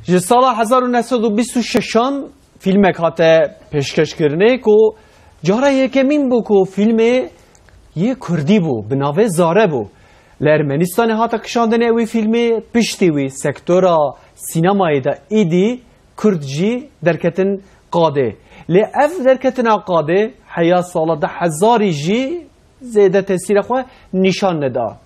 ji sala 1926 filmek hate pêşkeşkirinê ku cara yekemîn bû ku filmê yê Kurdî bû, bi navê Zare bû. Li Ermenistanê hata kişandinê wî filmê piştî wî sektora sînemayê de êdî Kurd jî derketin qadê. Lê ev derketina qadê heya sala 10,000 jî zêde tesîra xwe nîşan neda.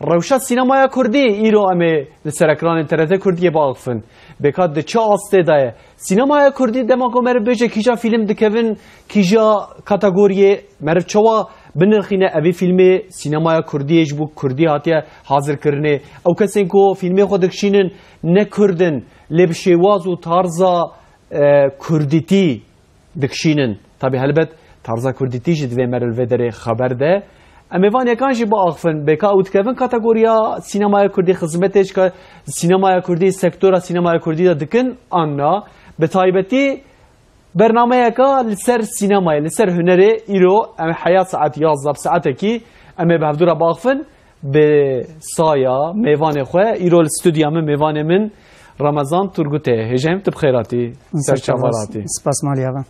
Rewşa sînemaya Kurdî îro em ê li ser ekranên TRT Kurdiyê biaxivin. Bêka di çi astê de ye. Sînemaya Kurdî dema ku meriv bêje kîja fîlm dikevin, kîja kategoriyê meriv çawa binirxîne evî filmê sînemaya Kurdiyê ji bo Kurdî hatiye hazirkirinê. Ew kesên ku filmê xwe dikişînin ne Kurdin lê bi şêwaz û tarza Kurdîtî dikişînin. Tabii helbet tarza Kurdîtî jî divê meriv vê derê xeber de. Em ê vanekan jî biaxivin bêka ew dikevin kategoriya sînemaya Kurdî xizmetê ji sînemaya Kurdî sektora sînemaya Kurdî de dikin anna bi taybetî bernameyeka li ser sînemayê li ser hunerê îro em heya saet 11 saetekî em ê bi hevdûra biaxivin bi saya mêvanê xwe îro li stûdya min mêvanê min Ramazan Turgutê. Hêjeyim tu bi xêratî serçavaratî. Spas malî ava.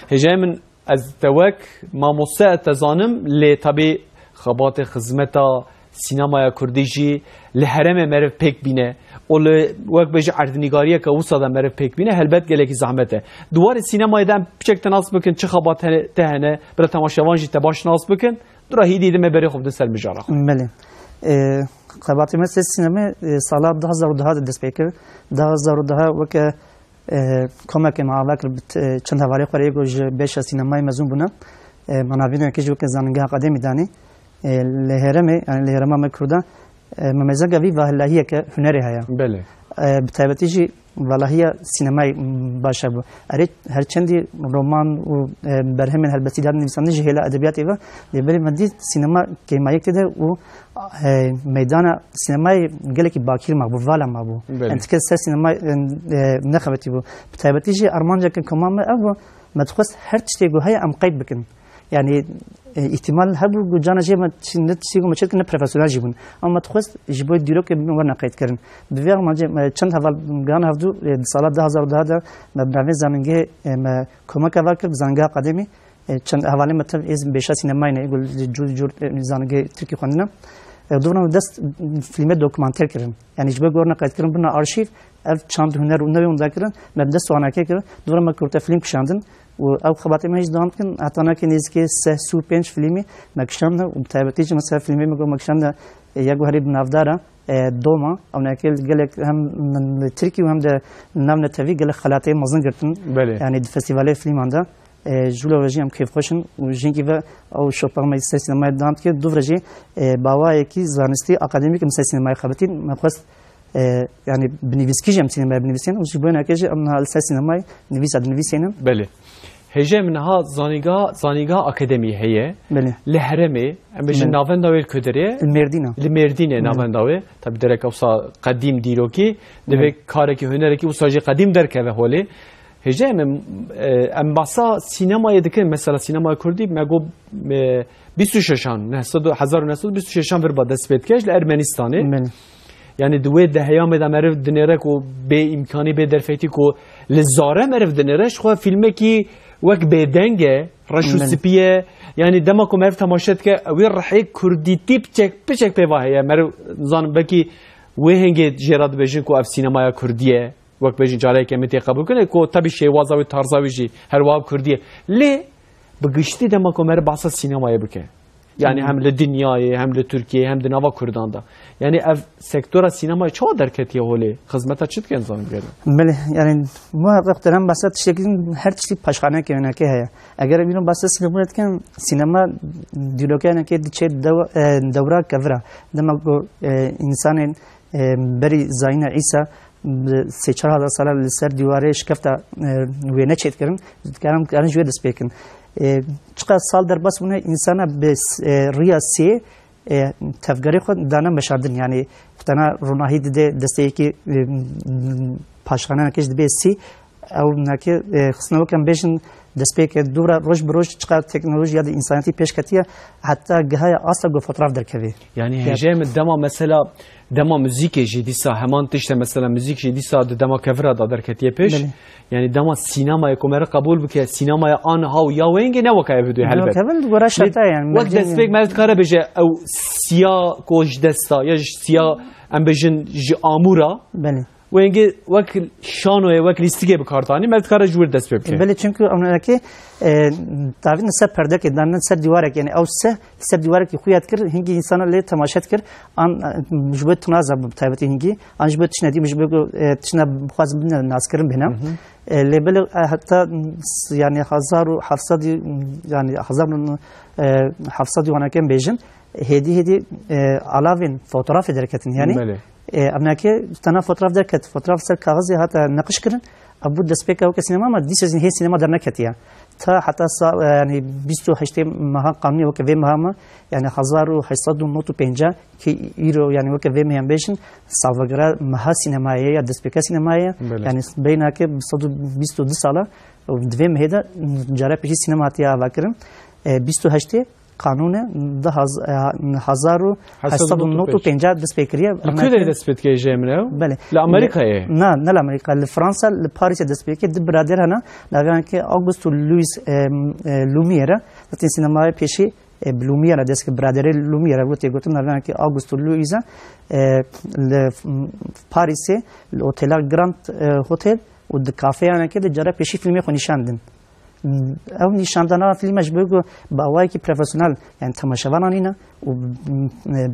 Hêjeyim min ez te wek mamoste te zanim lê tabii xebatê xizmeta sînemaya Kurdî jî li heremê meriv pêk bîne û li wek bêje erdnîgariyeka wisa de meriv pêk bîne helbet gelekî zehmet e. Duwarê sînemayê de em piçek te nas bikin çi xebat te hene bir temaşevan jî te baş nas bikin dura hîdî dime berê xwe bidin ser mijara xwe. Belê. Xebatê me ses sînemê sala 2010 de dest pê kir. 2010 weke komekê me ava kir çend hevalê xwe rê ji bêşa sînemayê mezûn bûne. Manavînekê jî weke zanîngeha qedemî danî. Li heremê yani li herema me Kurda memezega vî vahillahiyeke hunerê heye. Belê. Bi taybetî jî valahiya sînemayê baş e bû. Erê her çendî roman û berhemên helbestî hadin nivîsandin ji hêla edebiyatê ve lê berê me dît sînema kêmayek tê de û meydana sînemayê gelekî bakîr mabû, vala mabû. Entikê ser sînemayê nexebetî bû. Bi taybetî jî armanceke koma me ev bû me dixwest her tiştê ku heye em qeyd bikin. Yani ihtimal hebû ku cana jê me ne tiştê ku me çêdikin ne profesyonel jî bûn. Ama me dixwest ji bo dîrokê bin we neqeydkirin. Bi vê armancê me çend hevalgan hevdû di sala 2010 de me bi navê zanîngehê me komeka ve kir bi zanîngeha qedemî. Çend hevalê me tev êz bêşa sînemayê ne êgul cûr cûr zanîngehê Tirkî xwendine. Dûna dest filmê dokümanter kirin. Yani ji bo gor neqeydkirin bûna arşîv ev çand huner û newê hûn dakirin me bi dest wanekê kirin. Dûna me kurte film kişandin. و او خبرتی من هیچ دام کن اتانا که نیز که 305 فیلمی مکشم نه و تایبتی چه مثلا فیلمی میگم مکشم نه یک هری بنافداره دوما او نکل گلک هم ترکی و هم ده نام نتوی گلک خلاطی مزن گرتن یعنی فستیوال فیلم انده جلو وجی هم کیف خوشن و جنگی و او شوپر مجلس سینمای دام که دو وجی باوایی کی زانستی اکادمیک مثلا سینمای خبرتی مخصوص yani biniviski jem sinemaya binivisyen o jibo nakej amna alsa sinemay nivis ad nivisyenim. Beli. Heje minha zaniga akademi heye. Beli. Li heremê em bêjin navenda wê Kurderiye. Li Mêrdînê navenda wê. Tabi derek wisa qedîm dîrokî divê karekî hunerekî wisa jî qedîm derkeve holê. Heje em basa sinemayê dikin mesela sinemaya Kurdî me got 26an 1926 vir ba dest pê dike li Ermenistanê. Yani دوی دهیام دم عرف دنیره کو به امکانی به درفتی کو لزاره عرف دنیرش خو فیلمی کی وک بدنگه رشو سپیه yani دما کو عرف تماشات که وی رحی کردی تیپ چک به واه مرو زان بکی و هنگی جراد بجن کو اف سینمای کردیه وک بجن جاره که متی قبول کنه کو تبی شیوازا و تارزاوی جی هر واب کردیه لی بگشتی دما کو مر بحث سینمای بکه yani hem de dünyayı hem de Türkiye hem de Nava Kurdan'da. Yani ev sektora sinemaya çoğu derketiye holi. Hizmet açık gen zanım gelin. Beli yani muhakkak terim basat şeklin her çeşit paşkhane ki öneke heye. Eğer bir basat sinema etken sinema diyalogane ki diçe devra kavra. Demek bu insanın beri zayna İsa seçar hada salar ser divare şkafta ve ne çetkirin. Karam jüve despekin. چقدر سال در بس مونه انسان به ریاسی تفکری خود دانه مشاردن یعنی فتنا روناهی دیده دسته کی پاشخانه نکش دبی سی او نکه خصنو کم بیشن دست که دورا روش بروش چقدر تکنولوژی د انسانیتی پیش کتیه حتی گهای اصلا گو فوتوگراف درکوی یعنی هجم دما مثلا دما موزیک جدیسا همان تشت مثلا موزیک جدیسا دما کفر داد درکتیه پیش یعنی دما سینما کومر قبول بکه سینما آن ها یا وینگ نه وکای بدو هلبت کبل گورا شتا یعنی وقت دست فکر مرد کاره بجه او سیا کوش دستا یا سیا ام بجن ج آمورا بله وینگ وقت شانوی وقت لیستیگه بکارتانی مرد کاره جور دست بکه بله چون که اون که تعویض نسب پرده که دارن سر دیواره یعنی او سر دیواره که خویت کرد هنگی انسان لی تماشات کرد آن مجبور تنازع بتایبتی هنگی آن مجبور تشندی مجبور تشنا بخواز بنا ناس کردن بنا لبل حتی یعنی 1700 یعنی 1700 وانا کم بیشن هدی علاوه فوتوغراف درکتن یعنی امنا که تنها فوتوغراف درکت فوتوغراف سر کاغذی حتی نقش کردن ابو دسپیک او که سینما ما دیس هی سینما در نکتیه تا حتی یعنی 28 ماه قانونی و که وی ماه یعنی 1895 که ایرو یعنی و که وی مهم بیشن سالگرا ماه سینمایی یا دسپیک سینمایی یعنی بینا که 122 ساله و دوی مهدا جاره پیش سینما تیا واکرم 28 قانون 1895 دسپیکریه کجا دسپیکریه جمعه؟ بله لامریکا نه لامریکا لفرانسا لپاریس دسپیکریه د برادر هنا نگان که آگوستو لوئیس لومیرا تین سینمای پیشی بلومیرا دست که برادر لومیرا بود گفتم نگان که آگوستو لوئیسا پاریس هتل گراند هتل و د کافه هنا که د جرا پیشی فیلمی خونیشاندن او نشاندن فیلمش بگو با وای که پروفسیونال یعنی تماشاوان اینا و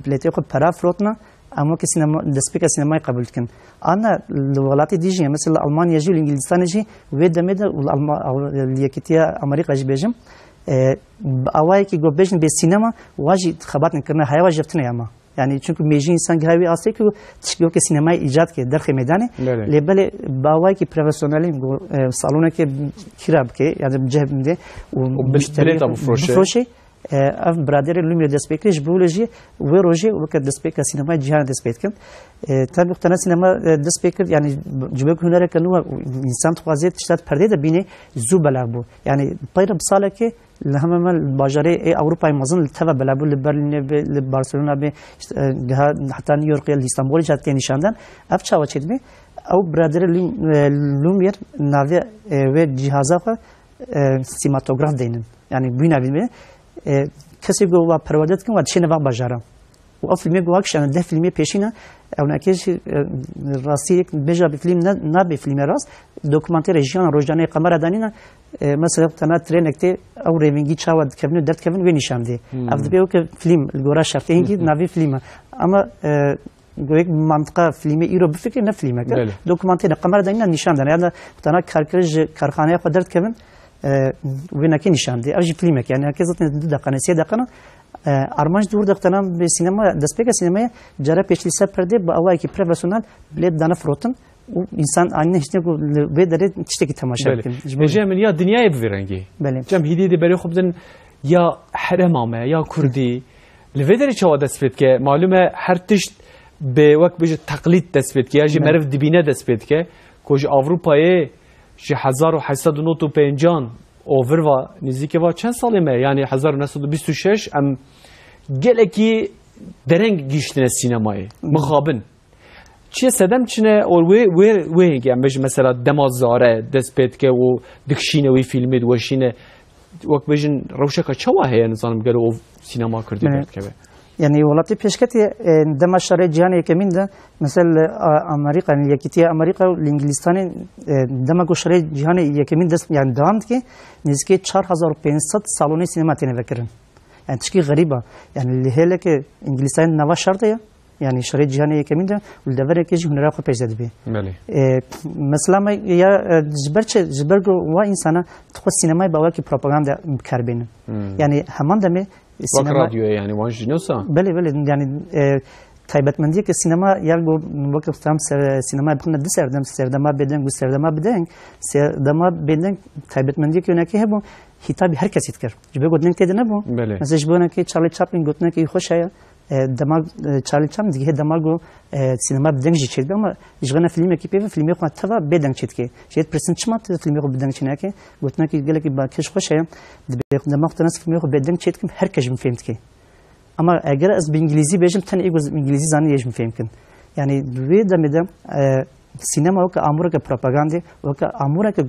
بلیتی خود پرا فروتنا اما که سینما دسپیک سینمای قبول کن آن الولايات دیجی مثل آلمانیا جی و انگلیستان جی و دمید و لیکتیا آمریکا جی بیشم اوای که گو بیشن به سینما واجی خبرت نکردن هیا واجبتنه اما یعنی چون که میجی انسان گهوی آسته که تشکیل که سینمای ایجاد که در خمیدانه لیبل باوای که پروفسیونالی سالونه که خراب که یعنی جهب میده و مشتری تا بفروشه اف برادر لومیر دسپیکش بولوژی و روژی و که دسپیک سینمای جهان دسپیک کن تا بختنا سینما دسپیک یعنی جواب هنر کنو انسان خوازیت تشتات پرده دبینه زو بلغ بو یعنی پیرم ساله که لهم باجره اوروبا مازن تبع بلابو لبرلین لبارسلونا به حتی نیویورک یا استانبول جات که نشاندن اف چاوا چید می او برادر لومیر ناوی و جهازا خو سینماتوگراف دینن یعنی بینا بیمه کسی گو و پروادت کن و چه نوع باجرام و اون فیلمی گواه کشان ده فیلمی پیشینه اون اکیش راستی یک بجا بفیلم نه بفیلم راست دکمانتر رژیان روزانه قمر دانینا مثلا تنها ترینکتی او ریوینگی چاود کبنو درد کبن و نشانده افضل بیو که فیلم الگورا شرطه اینگی نوی فیلمه اما گویک منطقه فیلمی ایرو بفکر نه فیلمه که دکمانتر قمر دانینا نشانده یعنی تنها کارخانه خود درد کبن و نکی نشانده اوجی فیلمه که یعنی که زاتن 2 دقیقه 3 دقیقه ارمانج دور دختنام به سینما دسپیک سینما جرا پیشلی سر پرده با اوای که پروفسیونال بلد دانه فروتن و انسان آینه هیچ نگو به داره چیزی تماشا کنه جم یا دنیای بفرنگی جم هدیه برای خوب دن یا حرمامه یا کردی لودری چه دسپیک که معلومه هر تشت به وقت بشه تقلید دسپیک که یا جی مرف دبینه دسپیک که کج اروپایی جی 1895 اوور و نزدیک و چند ساله می یعنی 1926 ام گلکی درنگ گیشتن سینمایی مخابن چیه سدم چنه اول وی هنگی ام بجه مثلا دمازاره دست پید که و دکشینه وی فیلمی دوشینه وقت بجن روشکا چوا هیا نظام گلو او سینما کردی برد که یعنی ولاتی پیشکتی دمشاره جهانی کمین ده مثل امریکا یکیتی امریکا و انگلیستان دمگوشاره جهانی یکمین دست یعنی دامد که نزدیک 4500 سالن سینما تینه بکرن یعنی چکی غریبه یعنی لهله که انگلیستان نوا شرطه یعنی شرای جهانی یکمین ده ولدوره که هنرها خو پیش داده بی مثلا یا جبرگ و انسان تو سینمای باور که پروپاگاندا کربین یعنی همان دمه وقت رادیو یعنی وانش نوسا بله یعنی تایبەتمەندی که سینما یا وقت استام سینما بخونه دو سردما بدن و سردما بدن سردما بدن تایبەتمەندی که اونکی هبون هیتابی هر کسی کرد جبه گفتن که نبود مثلا جبونه که چارلی چاپلین گفتن که خوشه دماغ چارلی چام دیگه دماغو سینما بدنگ چید اما جغنا فیلمی که پیو فیلمی خو توا بدنگ چید که شاید پرسنت چما فیلمی خو بدنگ چنه که گفتن که گله که با کش خوشه دماغ تنس فیلمی خو بدنگ چید که هر کس میفهمد که اما اگر از به انگلیسی بجم تن ایگوز انگلیسی زانی یش میفهم کن یعنی دوی دمیدم سینما وک امور که پروپاگاندا وک امور که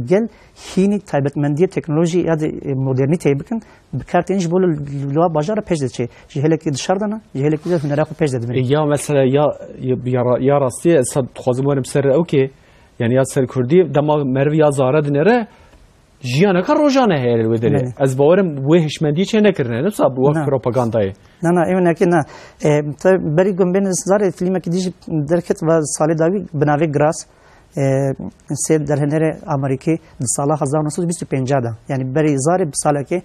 گل هینی تایبتمندی تکنولوژی یا مدرنیته بکن بکارتینش بول لوا بازار پیش دچه جهله که دشاردنا جهله که هنر خو پیش دادم یا مثلا یا راستی صد خوازمونم سر اوکی یعنی یا سر کردی دماغ مروی یا زاره دنره جیانه که روزانه هر وداره از باورم وحشمندی چه نکرده نه صاحب وقت پروپاگاندای نه ایون که نه تا بری گم بین زار فیلم که دیج درکت و سال داوی بناوی گراس سه در هنر آمریکا سال 1925 دا یعنی بری زار سال که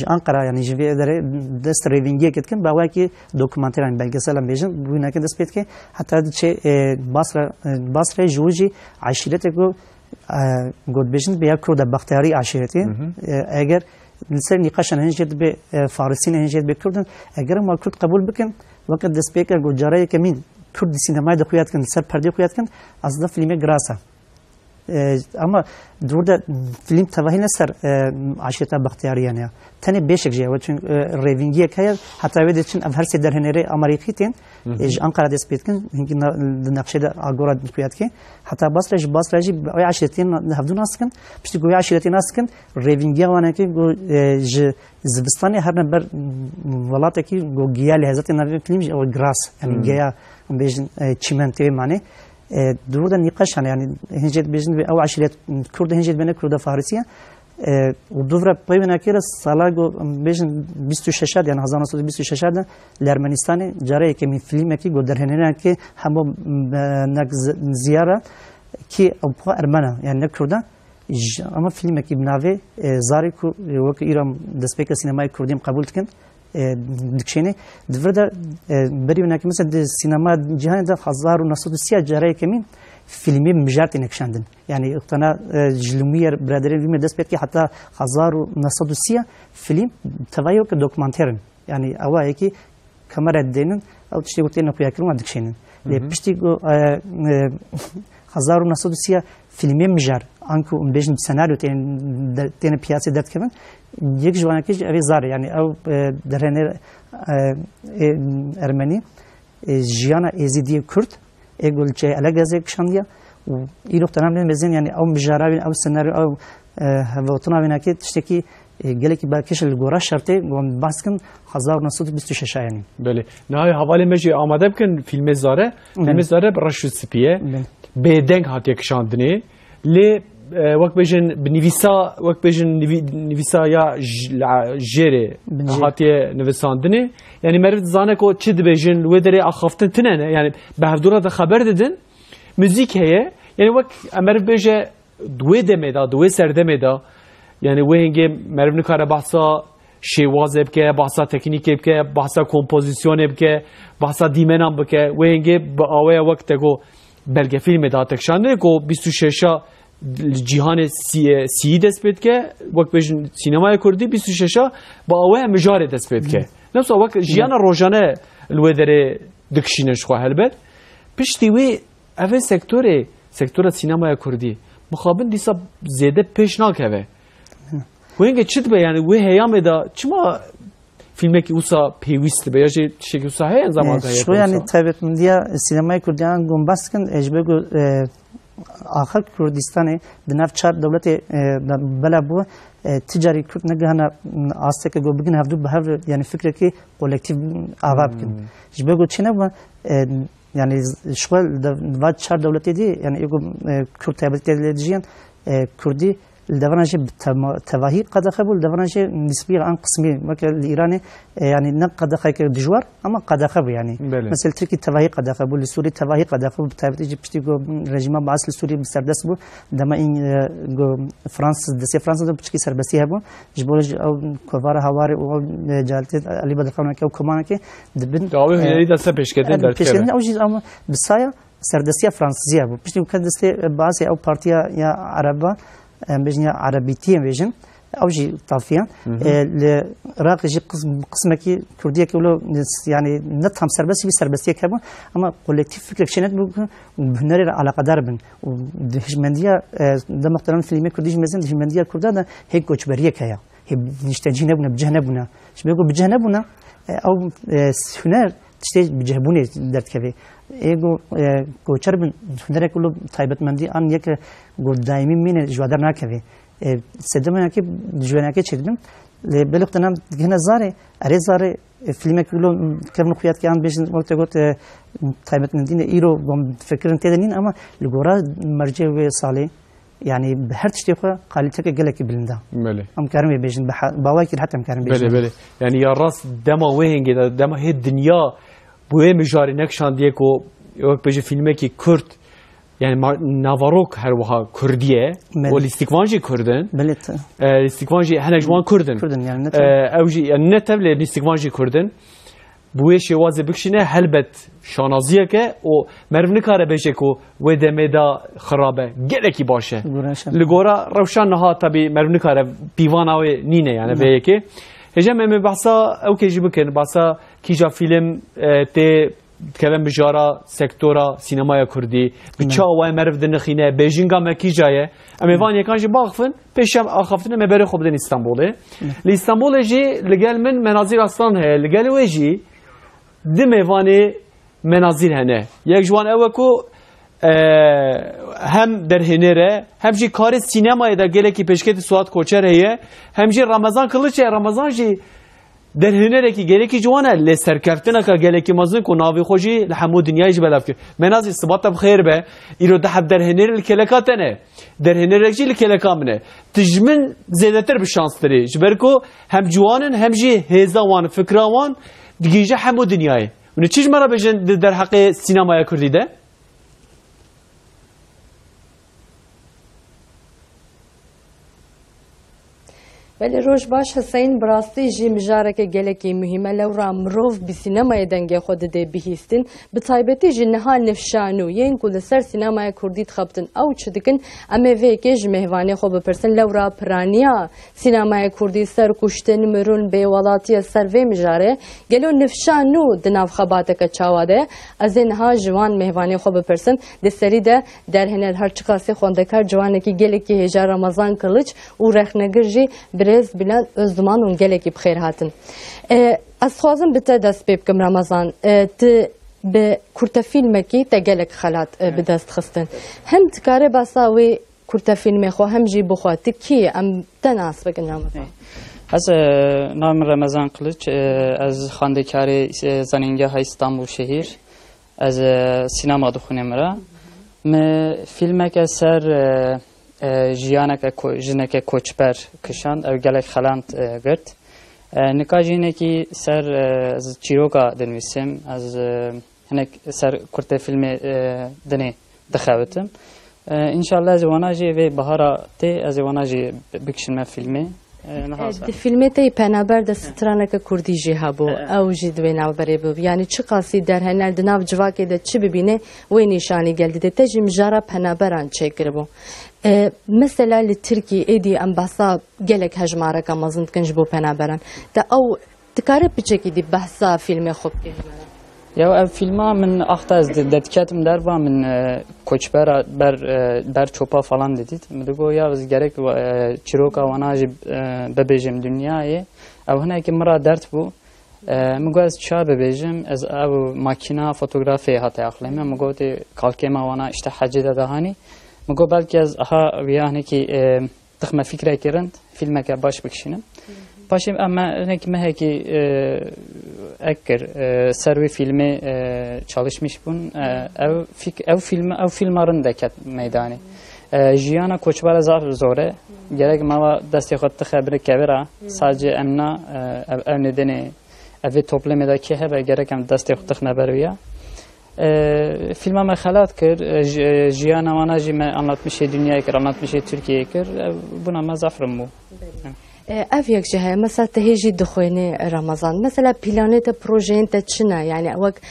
Ankara yani jivere dest revingiye ketken bawa ki dokumenteran belgeselan bejin bu ne dest petke hatta çe Basra joji aşirete go god bejin be yakro da bakteri aşireti eğer لسر نقاشن هنجد به فارسین هنجد به کردن اگر ما کرد قبول بکن وقت دست پیکر گوجاره کمین کرد سینمای دخویات کن سر پرده خویات کن از دا فیلم گراسه اما درود فیلم توهی نسر عشیرتا بختیاریانه تنی بیشک جه و چون ریوینگی که حتی ویده چون هر سی در هنری آمریکی تین آنکارا دست پید کن هنگی نقشه دا آگورا دخویات که حتی باسراجی آی عشیرتین هفدو ناس کن پشتی گوی عشیرتین ناس کن ریوینگی وانه که گو زبستانی هر نبر ولاته که گو گیا لحظات نوی فیلم او گراس یعنی گیا بیشن چیمنتی معنی درود نقاش يعني هنجد بيجن او عشرات كرد هنجد بين كرد فارسيه ودوفرا بيبنا كير سالاغو بيجن 26 يعني 1926 لارمنستان جاري كمي فيلم كي غدرهننا كي همو نك زياره كي او ارمنا يعني نكردا اما فيلم كي بناوي زاري كو وك ايرام دسبيك سينماي كرديم قبول كن دكشيني دفردا بريونا كي مثلا السينما جهان ده 1930 جاري كمين فيلمي مجارتي نكشاندن يعني اقتنا جلومير برادرين فيلم دس بيت حتى 1930 فيلم توايو كدوكمانتيرن يعني اوا هيك كاميرا دينن او تشتي قلت لنا كيا كلمه دكشينن بيشتي 1930 فيلمي مجار انكو بيجن سيناريو تين بياسي دات كمان یک جوانه که اوی زاره یعنی او درنه ارمنی جیانا ازیدی کرد اگل چه علاقه از کشاندیا و این وقت نمی‌دونم بزن یعنی او مجربین او سناریو او هواتنا بینه که تشتکی گلی که با کشل گوره شرطه گم بحث کن 1926 یعنی. بله نه حوالی میشه آماده بکن فیلم زاره برشت سپیه بدنگ هات یک شاندنی لی وقت بيجن بنيفيسا وقت بيجن نيفيسا يا جيري هاتي نفساندني يعني مرد زانكو تشد بيجن ودري اخفتن تنن يعني بهدورا ده خبر ددن موزيك هي يعني وقت امر بيجه دوي دمدا دوي سردمدا يعني وهنگه مرد نكار بحثا شواز بك بحثا تكنيك بك بحثا كومبوزيسيون بك بحثا ديمنام بك وهنگه باوي وقت کو بلکه فیلم دا تکشانه کو 26 جهان سی دست بید که وقت بجن سینمای کردی 26 با اوه مجار دست بید که نفس وقت جیان روزانه الودره دکشینش خواه هلبت پشتی وی اوه سکتور سینمای کردی مخابن دیسا زیده پیش ناکوه و اینکه چید به یعنی وی هیام دا چما فیلمی که اوسا پیوست به یا چی که اوسا هی انزامان که شو یعنی تایبت مندیا سینمای کردیان گمبست کن اجبه آخر کردستان دنف چهار دولت بلا بو تجاری کرد نگهنا آسته که گو بگن هفدو به هر یعنی فکر که کولکتیو آواب کن جبه گو چنه و یعنی شغل دواد چهار دولتی دی یعنی ایگو کرد تایبتی دیجیان کردی الدورانش تواهی قد خبول الدورانش نسبی عن قسمی مثل ایران یعنی نه قد خیلی دشوار اما قد خب یعنی مثل ترکی تواهی قد خبول سوری تواهی قد خبول تابعی جبتی گو رژیم باعث سوری بسردست بود دم این گو فرانسه دو بچکی سربستی هبون جبولش او کوار هواری او جالت علی بدرخان که او کمان که دبن داوی هنری دست پیش کردن در پیشکردن او چیز اما بسایا سردستی فرانسیه بود پشتی که دسته بعضی او پارتیا یا عربا بجنیا عربیتی بجن أو جي طافيان لراق جي قسم كي كردية كله يعني نتهم سربسي بسربسية كمان أما كولكتيف فكرة شنات بهنري على قدر بن وهجمندية ده مقترن فيلمي كرديش مزن هجمندية كردنا هيك كوتشبرية كيا هي نشتاجين نبنا بجهنبنا شو بيقول بجهنبنا أو هنر تشتاج بجهبوني درت كذي ایگو کوچر بن هنر کلو تایبت مندی آن یک گود دائمی مینه جوادر نکوی سدمه که جوانه که چیدم لبلغ تنام گهنا زاره اره زاره فیلم کلو کم نخیات که آن بیشتر وقت گفت تایبت مندی ایرو بام فکرن تدنین اما لگورا مرجع و سالی يعني بهر تشتيخه قالتك قالك بلندا بله ام كارمي بيجن بواكر حتى ام كارمي بله بله يعني يا راس دما وين كده دما هي الدنيا بوه مجاری نکشان دیه که یک بچه فیلمه که کرد یعنی ناواروک هر وها کردیه و لیستیکوانجی کردن بلت لیستیکوانجی هنگ جوان کردن يعني اوجی یعنی نتب لیستیکوانجی کردن بوه شوازه بکشینه هلبت شانازیه که و مرو نکاره بشه که و دمدا خرابه گله کی باشه لگورا روشن نها تبی مرو نکاره بیوان او نینه یعنی به که هجا من بحثا او که جیب کن بحثا کیجا فیلم ته کلم بجارا سکتورا سینمای کردی بچه وای مرف دنخینه بیجینگا مکیجایه اما وان یکانجی باخفن پیشم آخفتن مبره خوب دن استانبوله لی جی لگل من مناظر اصلا هه لگل ویجی دم وانی مناظر هنه یک جوان او کو هم در هنره هم جی کار سینمای دا گله کی پیشکت سوات کوچر هه هم جی رمضان کلچه رمضان جی در هنره کی گله کی جوانه لسرکفتنه که گله کی مازن کو ناوی خوشی لحمو دنیای جبل افکر مناظر ثبات بخیر به ایرو دحب در هنر الکلکاتنه در هنره کی الکلکامنه تجمن زیادتر به شانس داری جبرکو هم جوانن هم جی هزاوان فکراوان دیگه همو دنیای من چیز مرا بجن در حق سینمای کردی ده ولی روش باش حسین براستی جی مجاره که گلکی مهمه لورا مروف بی سینمای دنگ خود ده بهیستن به طایبتی جی نها نفشانو ین کل سر سینمای کردی تخبتن او چه دکن اما وی که جی مهوانی خو بپرسن لورا پرانیا سینمای کردی سر کشتن مرون به ولاتی سر وی مجاره گلو نفشانو دناف خباته که چاواده از اینها جوان مهوانی خو بپرسن ده سری ده در هنر هر چقاسی خوندکار جوانه که گلکی هجا رمضان کلچ و رخنگر جی برز بلند özduman اون geleki بخیر هاتن. از خوازم بته دست بکم رمضان ت به کورت فیلم کی تا gelek خلات بدست خستن. هم تکاره باساوی کورت فیلم خو هم جی بخوات کی ام تناس بکن رمضان. از نام رمضان قلچ از خاندکاری زنینگاه استانبول شهر از سینما دخونم را. م فیلم که سر جنک کوچبر کشاند او گلک خلاند گرد نکاجینه کی سر از چیروکا دنویسم از هنک سر کرت فیلم دنی دخوتم انشالله از واناجی و بهارا تی از واناجی بکشم فیلمی دی فیلمی تی پنابر دسترانه که کردی جی هبو او جی دوی ناو بری بو یعنی چه قاسی در هنر دناو جواکی ده چه ببینه وی نشانی گلدی ده تجی مجارا پنابران چه کربو مثلا لتركي ايدي ام بحثا جالك هجماره كمازن كنج بو بنابرن تا او تكارب بچكي دي بحثا فيلم خوب يا فيلما من اختاز ددكاتم دربا من کوچبر بر چوپا falan dedit مدگو يا از gerek چروكا وناجي ببيجم دنياي او هنا كي مرا درت بو مگو از چا ببيجم از او ماكينه فوتوغرافي هات اخلمه مگو تي كالكيما وانا اشته حجده دهاني مگو بلکه از اها ویانه کی تخمه فکره کردند فیلم که باش بکشینم باشیم اما نک مه کی اکر سروی فیلمی çalışmış bun ev filmlerin de ket meydani jiyana koçbara zar zore gerek mava desti xattı xabri kevera sadece emna ev nedeni ev toplamada ki hebe gerek em desti xattı xaberiya فیلم ما خلات کرد جیان آنها ما anlatmış dünyayı kır anlatmış Türkiye'yi kır buna ma zafrım bu. Ev یک جهه مثلا تهیجی دخوینه رمضان مثلا پلانت پروژه انت چنه یعنی وقت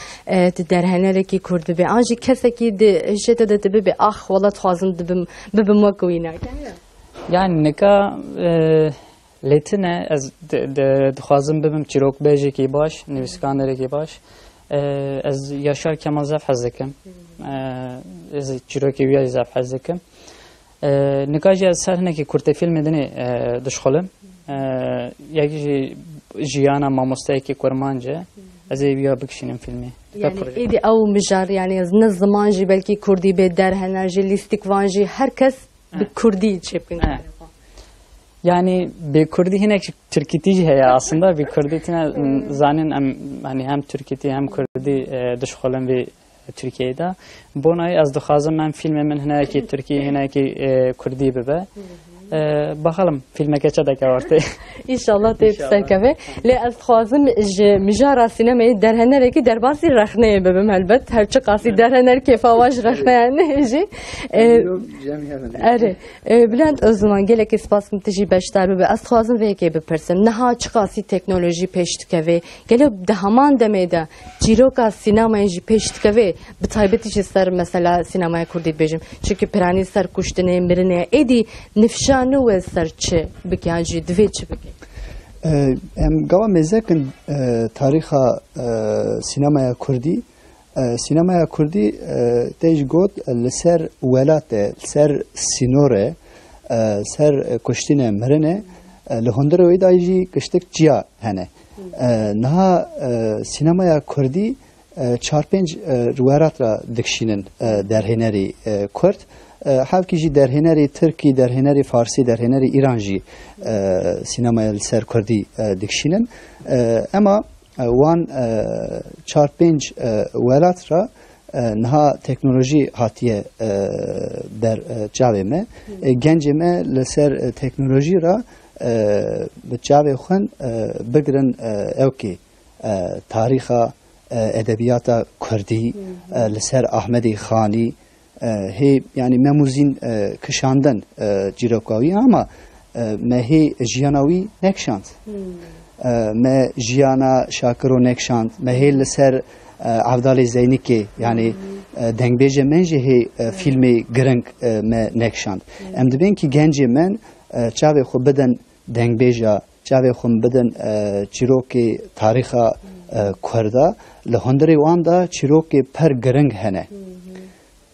درهنه کی کرد به آنجی کسی کی هشت داده به آخ والله خوازم ببم وکوینا yani neka لتنه از دخوازم ببم چیروک بیجی کی باش نویسکانری کی باش از یاشار کمال زف حزکم از چیروکی ویا زف حزکم نکاجی از سر نکی کرت فیلم دنی دشخلم یکی جیانا ماموستای کی کرمانجه از بیا بکشینم فیلمی يعني إيدي أو مجار يعني از نظمان جي بلكي كردي بدر هنرجي ليستيكوان جي هر كس بكردي شبكن Yani bir Kürdi yine Türkitici ya aslında bir Kürdi tine zanen hani hem Türkiti hem Kürdi dışkılan bir Türkiye'de. Bunayı az dıxazım ben filmimin hine ki Türkiye hine ki Kürdi bebe. Bakalım filme geçecek ortaya. İnşallah teyip serkeve. Le az xwazim mijara sinemayı derhenereki derbasi rexneye bebim elbet. Her çi qasi derhener kefavaj rexneyane jî. Ere. Bülent o zaman gelek spasım tiji beşter bebe. Az xwazim veke bipirsim. Neha çi qasi teknoloji peş dikeve. Gele dehaman demeyde çîroka sinemayı jî peş dikeve. Bi taybeti jî ser mesela sinemaya Kurdî bêjim. Çünkü pirani ser kuştinê mirinê êdî nifşa نو سرچه بکیانجی دوی چه بکی؟ ام گاوا مزکن تاریخ سینمای کردی سینمای کردی تیج گود لسر ولات سر سینوره سر کشتین مرنه لهندر وید آیجی کشتک جیا هنه نه سینمای کردی چهار پنج روایات را دکشینن در هنری کرد حاوکی جی در هنری ترکی در هنری فارسی در هنری ایرانجی سینمای سر کردی دکشینن اما وان چهار پنج ولات را نها تکنولوژی هاتیه در جاوی ما گنج ما لسر تکنولوژی را به جاوی خون بگرن اوکی تاریخ ادبیات کردی لسر احمدی خانی هی yani memuzin kışandan cirokavi ama me he jiyanavi nekşant me jiyana şakiro nekşant me he leser avdali zeyniki yani dengbeje menje he filmi grenk me nekşant em dibin ki gence men çave xo beden dengbeja çave xo beden ciroki tariha kurda le hondri wanda ciroki per grenk hene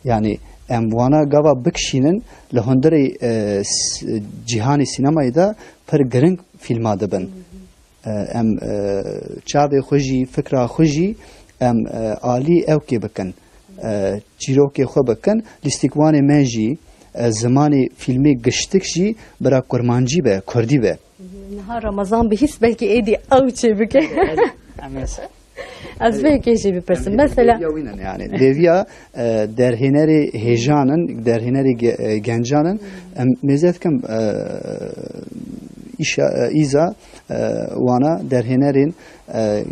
yani em wana gava bikşinin lehonderi cihani sinemayı da per gering filma dibin em çavê xwe jî fikra xwe jî em alî evkê bikin çîrokê xwe bikin lîstikwanê me jî zimanê filmê giştik jî bira kurmancî be kurdî be Niha Ramazan bihis belki êdî ew çê bike Az belki şey bir person. Mesela yani devya derhineri heyecanın, derhineri gencanın mezetkem iza wana derhinerin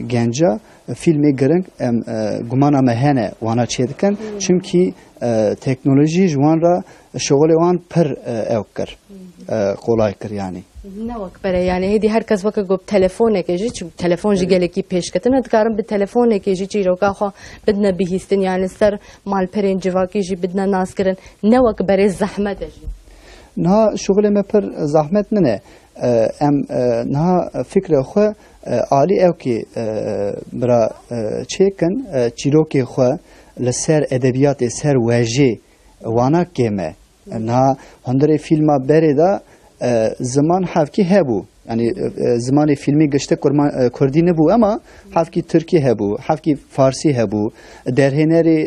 genca filmi gering gumana mehene wana çediken çünkü teknoloji jwanra şogole wan per evkar kolay kır yani. Ne vakbere yani hedi herkes vakit gob telefon keji çünkü telefon jigeleki peşketin edkarım bir telefon keji çiroka xo bedne bihistin yani ser malperin civaki ji bedne naskirin ne vakbere zahmet eji. Na şogole me per zahmet ne em na fikre xo ali ev ki bra çekin çiroki xo لسر ادبیات سر واژه وانا کمه نه هندره فیلم بره دا زمان حفکی هبو yani زمان فیلمی گشته کردی نبو اما حفکی ترکی هبو حفکی فارسی هبو درهنری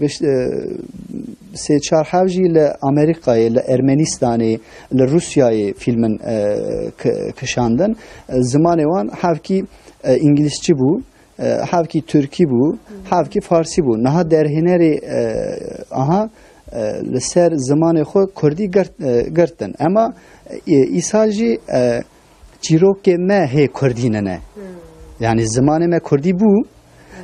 گشت سه چهار حوجی ل آمریکای ل ارمنستانی ل روسیای فیلمن کشاندن زمان وان حفکی انگلیسچی بو havki Türki bu, havki Farsi bu. Naha derhineri aha ser zamanı xo Kurdi gertten. Ama İsa'cı çiroke me he Kurdinene. Yani zamanı me Kurdi bu,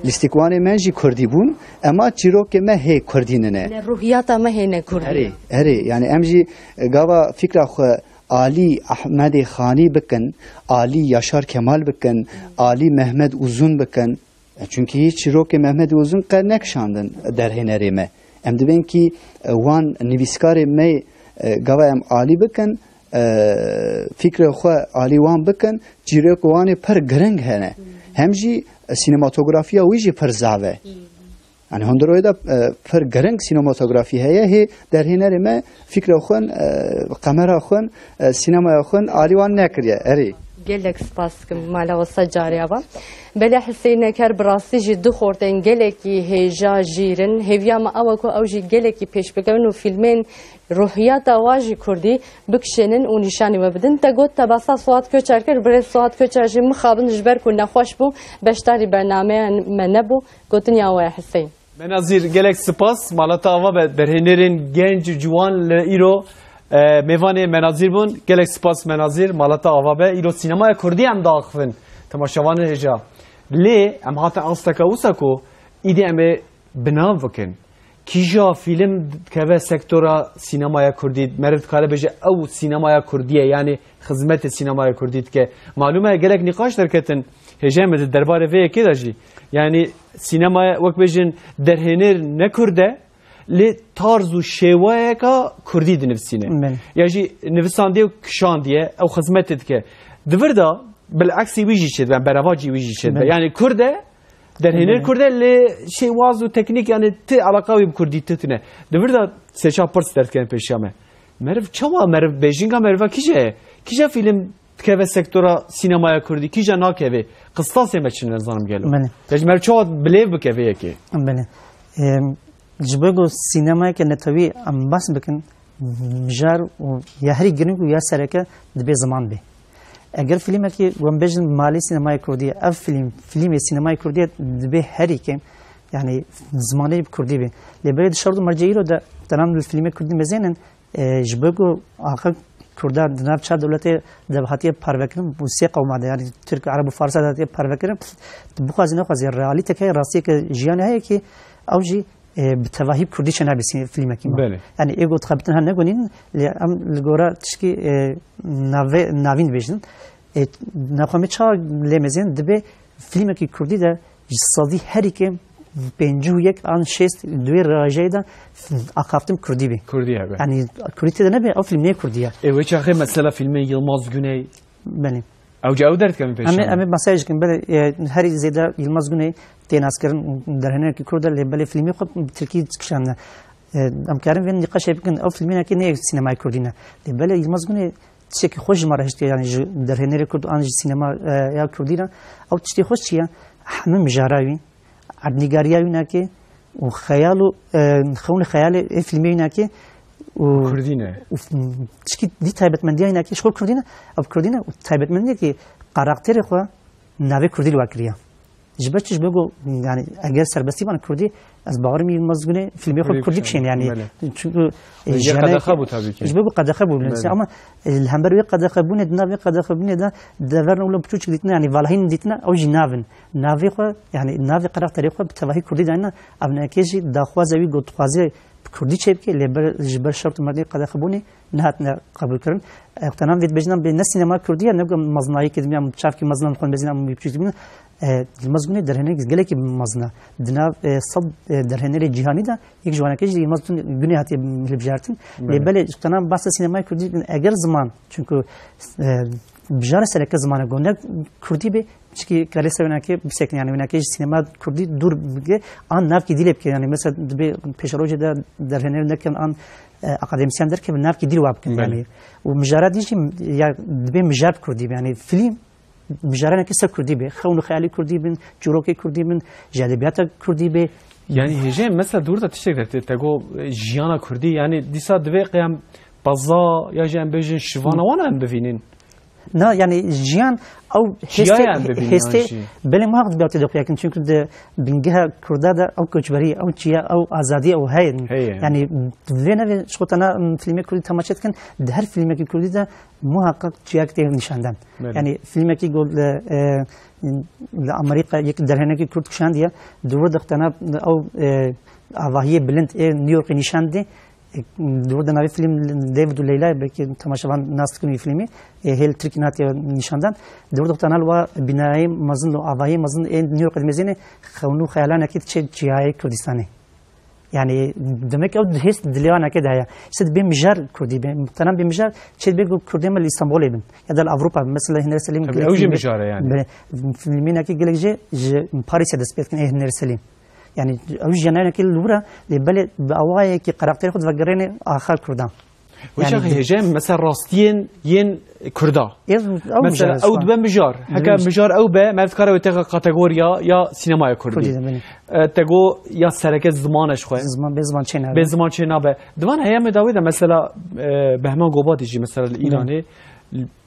listikwane me ji Kurdi bun. Ama çiroke me he Kurdinene. Ruhiyata me he ne Kurdi. Eri yani emji gava fikra xo Ali Ahmed Khani bikin, Ali Yaşar Kemal bikin, Ali Mehmet Uzun bikin. Çünkü hiç Çiroke Mehmet Uzun karnek şandın derheneri me. Em dibin ki wan niviskari me gava em Ali bikin, فکر خو آلیوان بکن جیره کوانی پر گرنگ هنه همجی سینماتوگرافیا ویجی پر زاوه يعني هندروي دا فر جرنگ سينماتوغرافي هي در هنر ما فكرة خون قمرة خون سينما خون آليوان نكريا أري gelek spas mala olsa cariyaba. Bela Hüseyin Eker brası ji du xorten geleki heja jirin hevyama avako avji geleki peşbekevin u filmin ruhiyata vaji kurdi bikşenin u nişani vebidin te got tabasa Suat Köçerker bre Suat Köçerji mixabın jber ku nexweş bu beştari bername me nebu gotin ya ve Hüseyin. Menazir gelek spas malata ava berhenerin genç juan le iro میوان مناظر بون گلک سپاس مناظر مالتا آوابه ایرو سینمای کردی هم داخفن تماشاوان هجا لی ام هاتا انستکاوسا کو ایدی ام بنام وکن کیجا فیلم که سکتورا سینمای کردی مرد کاره بجه او سینمای کردیه یعنی خدمت سینمای کردی که معلومه گلک نقاش درکتن هجا مد دربار وی کی داجی یعنی سینمای وک بجن درهنر نکرده لی تارز و شیوه که کردی دنفسینه یا جی نفساندی و کشاندیه او خدمتت که دوردا بالعکسی ویجی شد و برواجی ویجی شد یعنی کرده در هنر کرده لی شیواز و تکنیک یعنی تی علاقه به کردی تتنه دوردا سچا پرس درد کنه پیشامه مرف چوا مرف بیجینگا مرف کیجا فیلم که به سکتورا سینمای کردی کیجا ناکه قسطاسی مچن نظرم گلو یعنی مرف چوا بلیو بکه یکی بله جبهه سینمایی که نتوی ام بس بکن مجار و یا هری گرینگ و یا سرکه دبی زمان به اگر فیلمی که وام بجن مالی سینمای کردی اف فیلم سینمای کردی دبی هری که یعنی زمانی کردی به لبرد شرط مرجعی رو درام فیلم کردی مزینن جبهه آخر کردار دناب چهار دولت دبهاتی پروکرم بوسی قوماده یعنی ترک عرب و فارسی دبهاتی پروکرم بخوازی نخوازی رئالیت که راستی که جیانی هایی که اوجی بتواهی کردی چه نبیسی فیلم کی ما یعنی ایگو تخبتن هن نگونین ام لگورا تشکی ناوین بیشتن نخواهی چه لمزین دبی فیلم کی کردی ده سالی هری که پنجو یک آن شست دوی راجعی ده آخافتم کردی بی یعنی کردی ده نبی او فیلم نه کردیه اوه چه خیلی مثلا فیلم یلماز گونی بله او جاو درد کمی پیشم امی مسایج کن بله هری زیاده یلماز گونی تناس کردن در هنر کی کرده لبله فیلمی خب ترکی کشان ام کارم وین نقاش بکن او فیلمی نه کی نه سینمای کردی نه لبله یلماز گونه چکی خوش مرهشت یعنی در هنر کرد آن سینما یا کردی نه او چتی خوش چیه همه مجاراوی عدنگاریاوی نه کی و خیال و خون خیال فیلمی نه کی و کردی نه چکی دی تایبت مندی نه کی شکل کردی نه او کردی نه تایبت مندی کی قراقتر خو نوی کردی لواکریا جبرتش بگو یعنی اگر سربستی من کردی از باور می مزگونه فیلمی خود کردی کشین یعنی چون قد خبو تابی که بگو قد خبو اما الهمبروی قد خبونه دناوی قد خبونه ده دورن ولا بچوچ دیتنا یعنی والهین دیتنا او جناون ناوی خو یعنی ناوی قرار طریق خو بتوهی کردی داینا ابنا کیجی داخوازوی گوت خوازه کردی چه بکی لبر جبر شرط مردی قد خبونه نهات قبول کردن اقتنام وید بجنم به سینما کردی نه مزنایی که میام چاف کی مزنم خون بزنم میپچوچ المزگونه در هنر گله کی مزنا دنا صد در هنر جهانی دا یک جوانه کجی المزگون گونه هاتی لبجارتن لبله اقتنام بس سینما کردی اگر زمان چونکو بجار سرک زمان گونه کردی به چی کاری سوینا که بسیار یعنی ونا که سینما کردی دور بگه آن ناف کی دیلب که یعنی مثلا به پیشروج در هنر نکن آن اکادمیسیان در که ناف کی دیل واب کن یعنی و مجرد دیجی یا به مجرد کردی یعنی فیلم مجرد که سر کردی به خون خیالی کردی بین جوروکی کردی بین جالبیات کردی به یعنی هجه مثلا دور تا تشتک تگو جیانا کردی یعنی دیسا دوی قیام بازا یا جن بجن شوانوانه هم ببینین نه یعنی جیان او هسته بله ما حق بیاتی دقیقا کن چون که بینگه کرده در او کجبری او چیا او آزادی او هاین یعنی دوی نوی شخوتانا فیلمی کردی تماشید کن در هر فیلمی که کردی در محقق چیا که نشاندن یعنی فیلمی که گل لامریکا یک درهنه که کرد کشاندیه دور دختانا او آواهی بلند نیویورک نشانده دور دنیای فیلم دیوید و لیلا به که تماشاوان ناست کنی فیلمی هل ترکینات نشاندن دور دختران و بنای مزن و آوایی مزن نیویورک مزینه خونو خیالان اکید چه جایی کردستانی يعني دمك أو هست دليانا كده هي سد بمجار كردي تنام بمجار شد بيجو كردي من الإسطنبول ابن هذا الأوروبا مثلا هنا سليم أوجي مجارة يعني في المينا كي قالك جي باريس هذا سبيت كان هنا سليم يعني أوجي أنا كي لورا لبلد بأواي كي قرأت خد فقريني آخر كردان وش أخي هجام مثلا راستين ين كردا مثلا أو دب مجار حكا مجار أو با ما أذكره وتاخد كاتيجوريا يا سينما كردي تقو يا سرقة زمانش خوي بزمان چنا بزمان چنا به دوان هيا مداويدا مثلا بهمان قوبات يجي مثلا الإيراني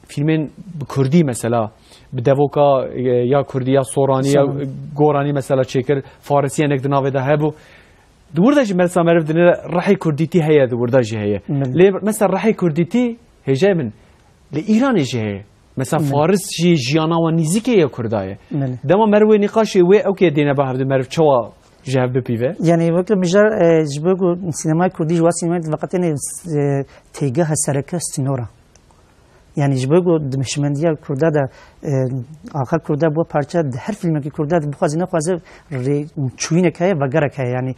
فيلمين بكردي مثلا بدوكا يا كردي يا سوراني يا غوراني مثلا شكل فارسي انك ناويدا هبو دورداج مثلا معرف دنا راحي كرديتي هي دورداج هي ليه مثلا راحي كرديتي هي جاي من لإيران جاي مثلا فارس جي جيانا ونيزيكي يا كردايه دما مروي نقاش وي اوكي دينا بهر معرف شوا جاب بيفه يعني وقت مجر جبرو سينما كردي جوا سينما فقط تيجا سركه سينورا يعني جبرو دمشمنديا كردا ده آخر كردا بو پارچه هر فیلمی که كردا بخوازی نخوازه چوینه که و گره که يعني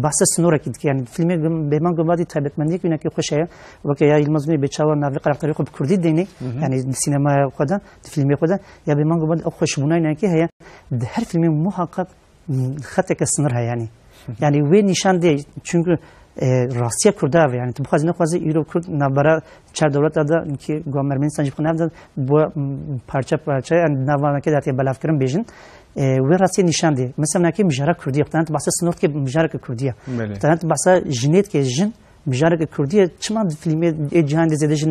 بحث سنوره که يعني فیلمی به من گفتی تایبت مندی که نکی خوشه و که یا المزمی بچه‌ها نوی قرقری خود کردی دینی يعني سینما خدا فیلمی خدا یا به من گفت خوشبونای نکی هیا هر فیلمی محقق خط که سنور ها يعني وی نشان ده چون راستیه کرده و یعنی تو بخوازی نخوازی ایرو کرد نبرا چهار دولت داده که گوامرمن سنجیب خونه داد با پارچه نوانه که داتی بلاف کردن بیشن و راستی نشان ده مثلا که مجرد کردیه تنت بحث سنوت که مجرد کردیه تنت بحث جنیت که جن مجرد کردیه چند فیلم جهان زده جن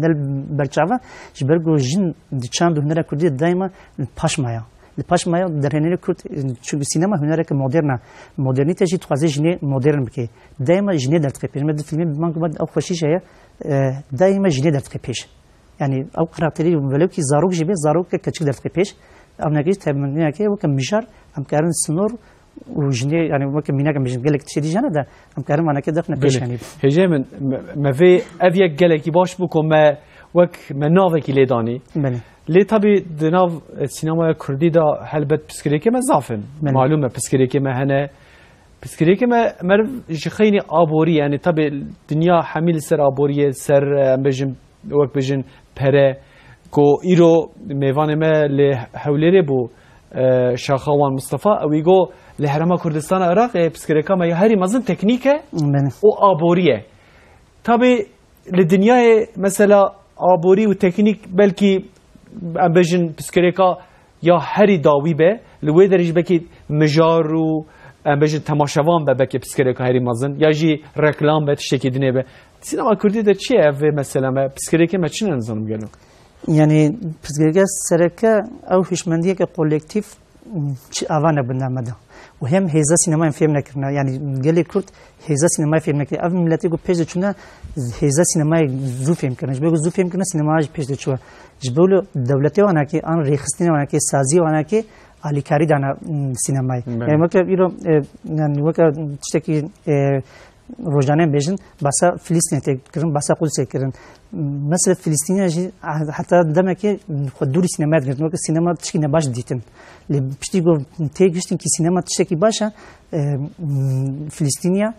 نل برچاوا جبرگو جن چند هنر کردیه دائما پاشمایا لپاش ما در هنر کرد چون سینما هنره که مدرنیته جی توازی جنی مدرن بکی دائما جنی در تقیپش مد فیلم من قبل او خوشیش هیا دائما جنی در تقیپش يعني او قراتري ولو كي زاروك جيبي زاروك كتشك در تقيپش ام ناقيش تمنيا كي وكم مشار ام كارن سنور وجني يعني وكم مينا كم قالك تشدي جانا ده ام كارن انا كده دفنا بيش يعني هجا من ما في افيا قالك باش بكم ما وك مناوك لي داني لي طبي دناف السينما الكردي دا هلبت بسكريكي ما زافن معلومه بسكريكي ما هنا بسكريكي ما مرف جخيني ابوري يعني طبي الدنيا حميل سر ابوريه سر بجن وك بجن پره كو ايرو ميوان ما لحوليري بو شاخوان مصطفى او يگو لحرم كردستان عراق بسكريكا ما هري مازن تكنيكه او ابوريه طبي للدنيا مثلا ابوري وتكنيك بلكي بجن بسكريكا يا هري داوي به لوي درج بكي مجارو بجن تماشاوان به بكي بسكريكا هري مازن يا جي ريكلام به تشكي دني به سينما كردي ده چيه في مثلا بسكريكا ما چنن نظام قالوا يعني بسكريكا سركه او هشمنديه كولكتيف اوانه بنامده وهم هيزا سينما فيلم نكرنا يعني قال لي كرد هيزا سينما فيلم نكر اف ملتي جو بيج چنا هيزا سينما زو فيلم كنا جبو زو فيلم كنا سينما بيج چوا جبولو دولتي وانا كي ان ريخستين وانا كي سازي وانا كي علي كاري دانا سينما يعني مكتب يرو يعني وقت تشتكي روزانه بيجن بس فلسطين تكرم بس قدس تكرم مثلا فلسطين حتى دمك خد دوري سينما تكرم وقت السينما تشكي نباش ديتن اللي بتيجو تيجي كي سينما تشتكي باشا فلسطينيا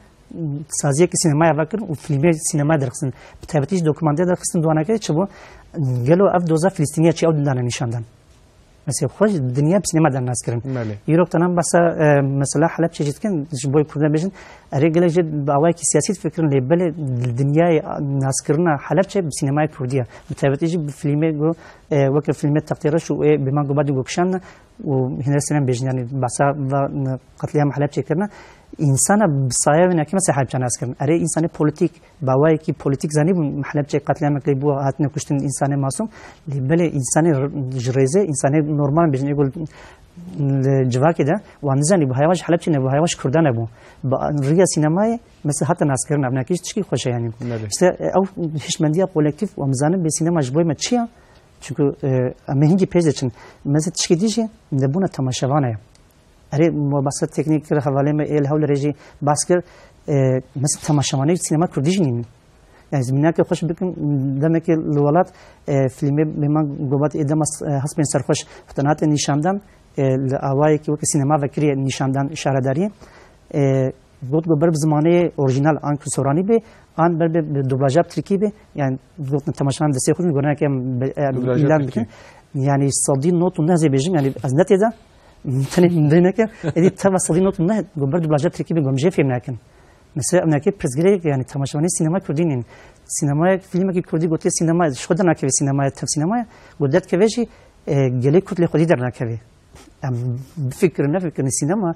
سازيه كي سينما يفكر وفيلم سينما درخصن بتابتيش دوكيومنتري درخصن دوانا كده شبو قالوا اف دوزا فلسطينيا تشي او دانا نشاندان مثلا خوش الدنيا بسينما در ناس كرن يروح تنام بس مثلا حلب شجت كن جبوي كردن بيجن أريجل جد بعواي كسياسي فكرن لبلا الدنيا ناس كرنا حلب شيء بسينما كردية متابعة يجي بفيلم جو وقت فيلم تقديره شو بما جو بعد يقشنا وهنا السينما بيجن يعني بس قتلهم حلب شيء كرنا إنسان بصايا من أكيد مسح حلب ناس كرن أري إنسان بوليتيك بعواي كي بوليتيك زاني محلب شيء قتلهم كليبو هاتنا كشتن إنسان معصوم لبلا إنسان جريزة إنسان نورمال بيجن يقول الجوا كده وانزاني بهايواش حلب شيء بهايواش كردان أبو ريا سينماي مثل حتى ناس كرنا ابنا كيش تشكي خوشه يعني او هشمنديا كولكتيف ومزانه بسينما جبوي ما تشيا çünkü مهنجي بيج için مثل تشكي ديجي نبونا تماشاوانه اري مبسط تكنيك حواله ما ال حول ريجي باسكر مثل تماشاوانه سينما كرديجي نيم يعني زمینه که خوش بکن دم که الولاد فیلم به من گفت ادم حسب سرخوش فتنات نشاندن لآوایی که وقت سینما وکری نشاندن اشاره داری گوت گو بر زمانه اورجینال آن که سورانی به آن بر به دوبلاژ ترکی به یعنی گوت تماشان دسته خود میگن که اعلان بکن یعنی صدی نوت نه زی بیجیم یعنی از نتی دا تنی دینه که ادی توا صدی نوت نه گو بر دوبلاژ ترکی به گمجه فیلم نکن مثلا امنیتی پرزگری یعنی تماشانی سینما کردین سینما فیلم که کردی گوتی سینما شد نکوی سینما تف سینما گودت که ویشی گلی کتله خودی در نکوی فکر نفکر سینما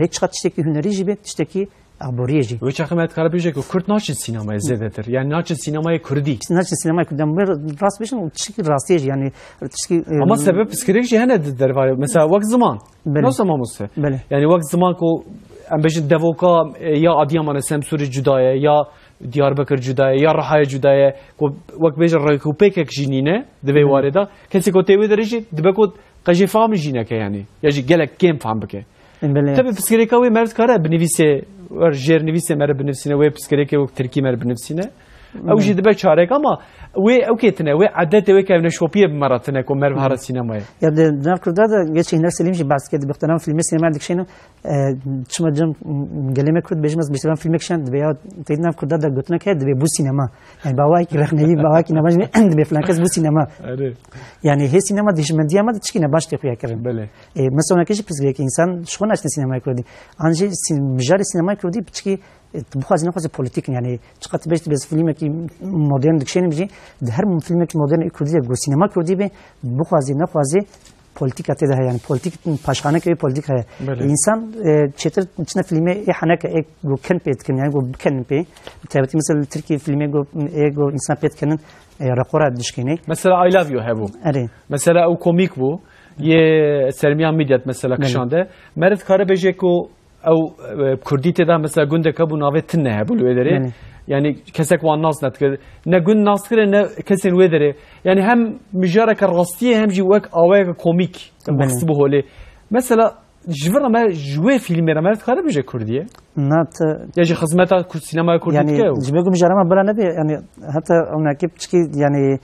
هیچ چقدر تشتکی هنری جیبه تشتکی عبوریه جی. و چه خدمت کار بیشه که کرد ناچن سینمای زیاده تر یعنی ناچن سینمای کردی. ناچن سینمای کردی مر راست بشن و تشتکی راستیه یعنی تشتکی. اما سبب پسکریک جی هنده در وای مثلا وقت زمان. ناس ما مست. یعنی وقت زمان کو ام بیشتر دوکا یا آدیامان سمسوری جدایه یا دیاربکر جدایه یا رهای جدایه کو وقت بیشتر رایکوپیک کشینینه دوی وارده کسی کو تیوی دریجی دبکود قجی فهم جینه که یعنی یا جی گلک کم فهم بکه. تبي بسكريكا وي مرد كاره بنفسه ورجير نفسه مر بنفسينه وي بسكريكا وتركي مر بنفسينه او جي دبا شارك اما وي اوكيتنا وي عدت وي كان شوبيه بمراتنا كو مر بهار السينما يا نعرف كذا جيش هنا سليم جي بعد كده بختارم فيلم سينما ديك شنو تشما جم قليمه كنت بجمس بيشتغل فيلم اكشن دبي تيدنا كذا ده قلت لك دبي بو سينما يعني باواك رخني باواك نباش دبي فلانكس بو سينما يعني هي سينما ديش من ديما تشكي نباش تخويا كرم مثلا كيش بسكريك انسان شو ناشت سينما كردي انجي مجال سينما كردي بتشكي بخواز نخواز پولیتیک یعنی چقدر بیشتر از فیلمی که مدرن دکشنی میشه در هر فیلمی که مدرن کردی گو سینما کردی به بخوازی نخوازی پولیتیک ات ده یعنی پولیتیک پاشخانه که پولیتیک ہے انسان چطور چنه فیلمی احنا که یک گو کن پیت کن یعنی گو کن پی تابعی مثلا ترکی فیلمی گو انسان پیت کنن رقورات دشکنی مثلا I love you هبو مثلا او کومیک بو یه سرمیان میدید مثلا کشانده مرد کاره بجه کو او کردی تدا مثلا گنده کبو ناوه تنه بلو اداره یعنی کسک وان ناس نتکرد نه گند ناس کرد نه کسی نو اداره یعنی هم مجاره که راستیه هم جی وک آوه کومیک مقصد به حاله مثلا جوره ما جوه فیلمی را مرد کاره بجه کردیه نه یا جی خدمت سینما کردی یعنی جبه گم مجاره ما بلا نبی یعنی حتی اون اکیب چکی یعنی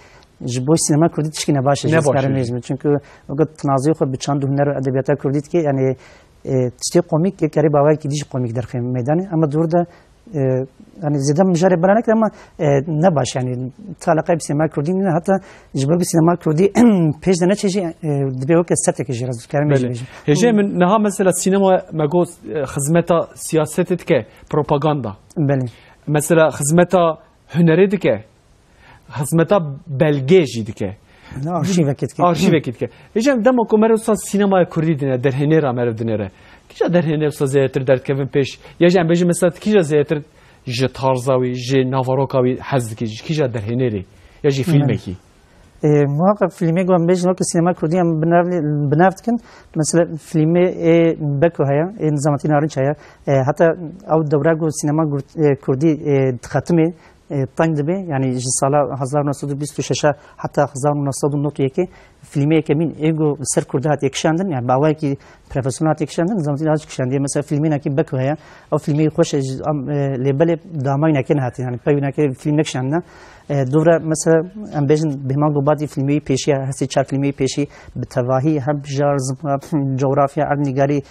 جبوی سینما کردی چکی نباشه جزگاره میزم چونکه وقت تنازعی خود به چند هنر و ادبیات کردید که یعنی تشتي قوميك كاري باوي كي ديش قوميك در خيم ميداني اما دور ده يعني زيدا مجاري بلانك اما نباش يعني تعلقه بسينما كردي حتى جبر بسينما كردي بيج ده نتشي دبي وقت ستك جي راز كلام يجي هجي من نها مثلا السينما ماغو خدمتها سياستك بروباغندا بله مثلا خدمتها هنريدك خدمتها بلجيجي دك آرشیوکت که ایشم دما کو مرد استاد سینما کردی دنیا در هنر امر دنیره کجا در هنر استاد زیاتر در کوین پیش یا جام بجی مثلا کجا زیاتر ج تارزاوی ج ناواروکاوی حز کجا در هنری یا جی فیلمی کی موقع فیلمی گم بجی نوک سینما کردی هم بنافت کن مثلا فیلمی بکو هیا این زمانی نارنج هیا حتی او دوره گو سینما کردی ختمه تنگ دبی یعنی سال 1926 حتی 1991 فیلمی که من ایگو سر کرده هات یکشاندن یعنی باوی که پروفسیونال یکشاندن زمانی از یکشاندی مثلا فیلمی نکی بکو هیا او فیلمی خوش لیبل دامای نکن هات یعنی پای نکی فیلم یکشاندن دوره مثلا ام بیشن بهمان گوبادی فیلمی پیشی هستی چهار فیلمی پیشی به تواهی هم جارز جغرافیا ارنیگاری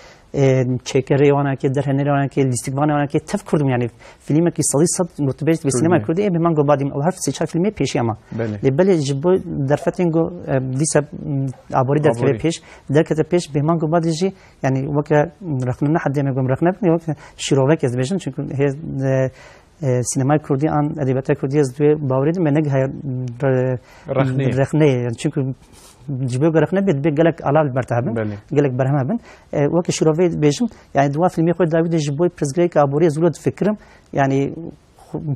چکری وانا که در هنری وانا که لیستیک وانا که تف کردم یعنی فیلمی که صدی صد مرتبط به سینما کردی به من گوبادیم او هر سه فیلمی پیشی اما لیبل جبو در فترینگو دیسا عباری در فیلم پیش در کتاب پیش به من گوبادی جی یعنی وقت رخنه حد میگم رخنه وقت شروع که از بیشتر چون هی سینمای کردی آن ادبیات کردی از دوی باورید من نگه رخنه چون جبه رخنه بید گلک علال برتابن گلک برهم بن وقت شروع بیشم یعنی دو فیلمی خود داوید جبوی پرزگری که عبوری زود فکرم یعنی